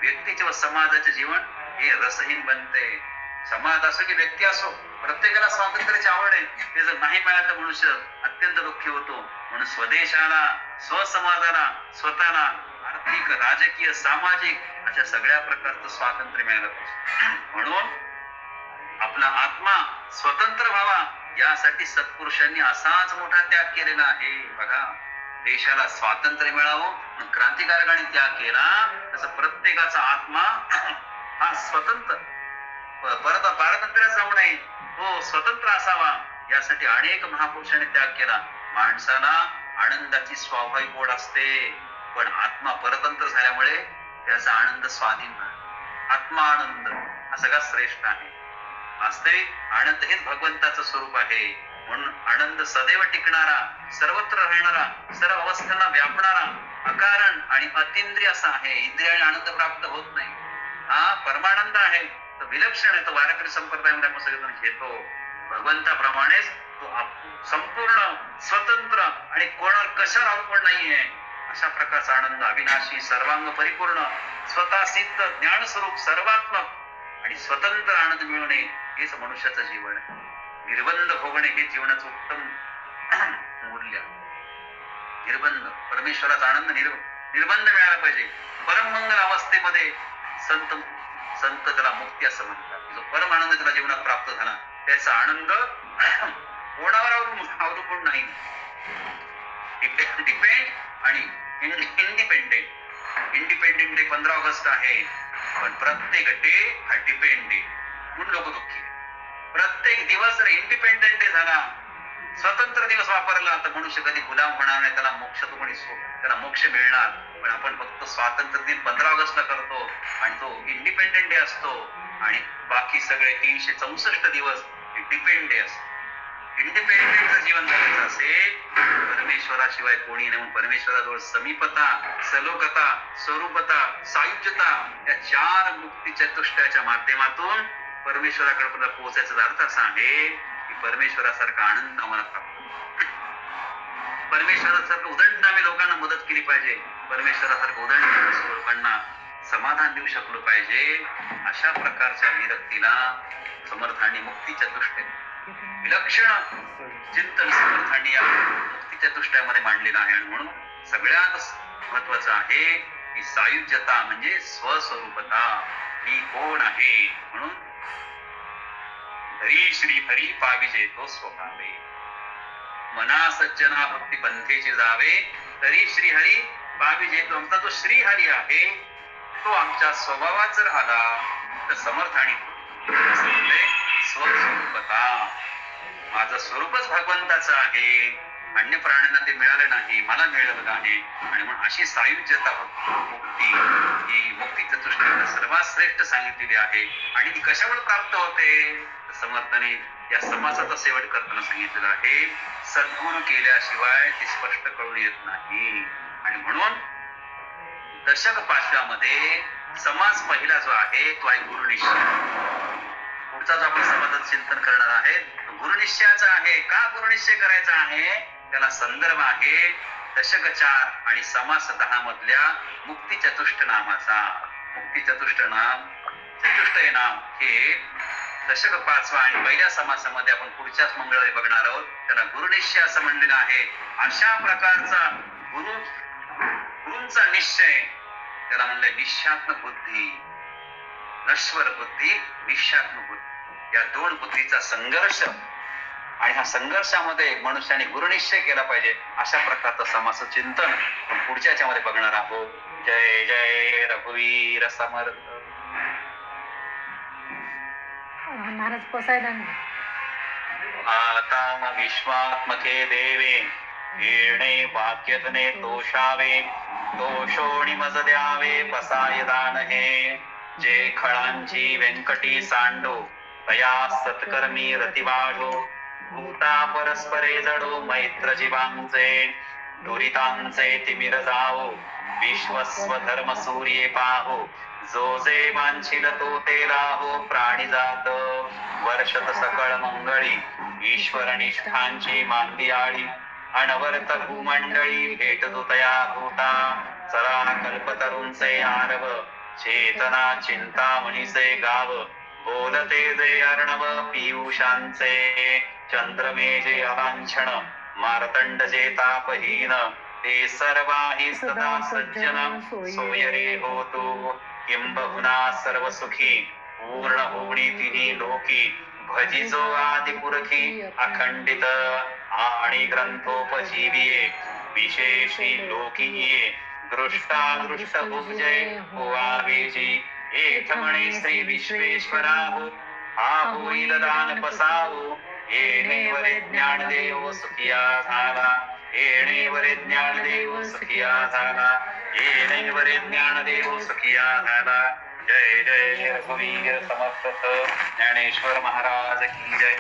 व्यक्तीचे व समाजाचे जीवन हे रसहीन बनते. समाज असो की व्यक्ती असो, प्रत्येकाला स्वातंत्र्याची आवड आहे. ते जर नाही मिळालं तर मनुष्य अत्यंत दुःखी होतो. म्हणून स्वदेशाला, स्वसमाजाला, स्वतःला आर्थिक, राजकीय, सामाजिक अशा सगळ्या प्रकारचं स्वातंत्र्य मिळालं पाहिजे. म्हणून आपला आत्मा स्वतंत्र व्हावा यासाठी सत्पुरुषांनी असाच मोठा त्याग केलेला आहे. बघा, देशाला स्वातंत्र्य मिळावं, क्रांतिकारकांनी त्याग केला, तसं प्रत्येकाचा आत्मा हा स्वतंत्र परत पारतंत्र्य जाऊ नये, तो स्वतंत्र असावा यासाठी अनेक महापुरुषांनी त्याग केला. माणसाला आनंदाची स्वाभाविक ओढ असते, पण आत्मा परतंत्र झाल्यामुळे त्याचा आनंद स्वाधीन राहतो. आत्मा आनंद हा सगळ्यात श्रेष्ठ आहे. वास्तविक आनंद हेच भगवंताचं स्वरूप आहे. म्हणून आनंद सदैव टिकणारा, सर्वत्र राहणारा, सर्व अवस्थांना व्यापणारा, अकारण आणि अतींद्रिय असा आहे. इंद्रियाने आनंद प्राप्त होत नाही. हा परमानंद आहे, तो विलक्षण आहे. तो वारकरी संप्रदायामध्ये आपण सगळेजण घेतो. भगवंताप्रमाणेच तो संपूर्ण स्वतंत्र आणि कोणावर कशावर अवलंबून नाहीये. अशा प्रकारचा आनंद अविनाशी, सर्वांग परिपूर्ण, स्वतः सिद्ध, ज्ञानस्वरूप, सर्वात्मक आणि स्वतंत्र आनंद मिळवणे हेच मनुष्याचं जीवन आहे. निर्बंध भोगणे हे जीवनाचं उत्तम मूल्य. निर्बंध, परमेश्वराचा आनंद निर्बंध मिळाला पाहिजे. परममंगल अवस्थेमध्ये संत त्याला मुक्ती असं म्हणतात. जो परम आनंद त्याला जीवनात प्राप्त झाला त्याचा आनंद कोणावर अवलंबून नाही. डिपेंड आणि इंडिपेंडेंट. इंडिपेंडेंट डे 15 ऑगस्ट आहे, पण प्रत्येक डे हा डिपेंड डे. म्हणून लोक दुःखी. प्रत्येक दिवस जर इंडिपेंडेंट डे झाला, स्वतंत्र दिवस वापरला तर मनुष्य कधी गुलाम होणार नाही. त्याला मोक्ष तो कोणी त्याला मोक्ष मिळणार. पण आपण फक्त स्वातंत्र्य दिन 15 ऑगस्टला करतो आणि तो इंडिपेंडेंट डे असतो आणि बाकी सगळे 364 दिवस डिपेंड डे असतो. इंडिपेंडेंट जीवन जगायचं असेल, परमेश्वराशिवाय कोणी नाही. परमेश्वराजवळ समीपता, सलोकता, स्वरूपता, सायुज्यता या 4 मुक्ती चतुष्टयाच्या माध्यमातून परमेश्वराकडे पोहोचायचा अर्थ असा आहे की परमेश्वरासारखा आनंद आम्हाला प्राप्त. परमेश्वरासारखं उदंड आम्ही लोकांना मदत केली पाहिजे. परमेश्वरासारखं उदंड लोकांना समाधान देऊ शकलो पाहिजे. अशा प्रकारच्या विरक्तीला समर्थांनी मुक्ती चतुष्टय, विलक्षण चिंतन समर्थांनी या मुक्ती चतुष्टयामध्ये मांडलेलं आहे. आणि म्हणून सगळ्यात महत्वाचं आहे की सायुज्यता म्हणजे स्वस्वरूपता. मी कोण आहे म्हणून हरी श्री हरी पाविजे तो स्वभावे, मना सज्जना भक्ती पंथेचे जावे, तरी श्री हरी पाविजे तो. आमचा तो श्री हरी आहे, तो आमच्या स्वभावात जर आला तर समर्थानी स्वस्वरूपता. माझं स्वरूपच भगवंताचं आहे, अन्य प्राण्यांना ते मिळालं नाही, मला मिळालं आहे. आणि म्हणून अशी सायुज्यता मुक्ती ही मुक्ती चतुष्टयाला सर्वात श्रेष्ठ सांगितलेली आहे. आणि ती कशामुळे प्राप्त होते? समर्थाने या समासाचा शेवट करताना सांगितलेलं आहे, सद्गुरू केल्याशिवाय ती स्पष्ट कळून येत नाही. आणि म्हणून दशक 5व्यामध्ये समास पहिला जो आहे तो आहे गुरुनिश्चय. पुढचा जो आपण समाजात चिंतन करणार आहे गुरुनिश्चयाचा आहे. का गुरुनिश्चय करायचा आहे? त्याला संदर्भ आहे दशक 4 आणि समास 10 मधल्या मुक्ती चतुष्ट नामाचा. मुक्ती चतुष्टय नाम हे दशक 5वा आणि पहिल्या समासामध्ये आपण पुढच्याच मंगळवारी बघणार आहोत. त्याला गुरुनिश्चय असं म्हणलेलं आहे. अशा प्रकारचा गुरूंचा निश्चय त्याला म्हणलंय निश्चयात्मक बुद्धी, नश्वर बुद्धी, निश्चयात्मक बुद्धी. या 2 बुद्धीचा संघर्ष आणि ह्या संघर्षामध्ये मनुष्याने गुरुनिश्चय केला पाहिजे. अशा प्रकारचं समास चिंतन आपण पुढच्या मध्ये बघणार आहोत. जय जय रघुवीर समर्थ. महाराज पोसायला आता विश्वात्मके देवे येणे वाक्यजने तोषावे, तोषोणी मज द्यावे पसाय दान हे. जे खळांची व्यंकटी सांडो तया सत्कर्मी रतिवाढो, भूता परस्परे जडो मैत्र जीवांचे. दुरितांचे तिमिर जावो विश्वस्व धर्म सूर्ये पाहो जो जे मानशील तो ते राहो प्राणी जात वर्षत सकळ मंगळी ईश्वर निष्ठांची मांदियाळी अनवर्त भूमंडळी भेट दुतया होता चला कल्पतरूंचे आरव चेतना चिंतामणीचे गाव बोलते जे अर्णव पियुषांचे चंद्रमे जे अवांछण मार्तंड जे तापहीन ते सर्वाही सदा सज्जन सोय रे होतो किंबहुना सर्व सुखी पूर्ण होणी तिन्ही लोकी भजिजो आदिपुरखी अखंडित आणि ग्रंथोपजीविये विशेषी लोकीये दृष्टादृष्ट उपजय होवावेजी एक म्हणे श्री विश्वेश्वराहो हा होईल दान पसावो येणेवरे ज्ञानदेव सुखिया झाला येणेवरे ज्ञानदेव सुखिया झाला येणेवरे ज्ञानदेव सुखिया झाला जय जय रघुवीर समर्थ ज्ञानेश्वर महाराज की जय.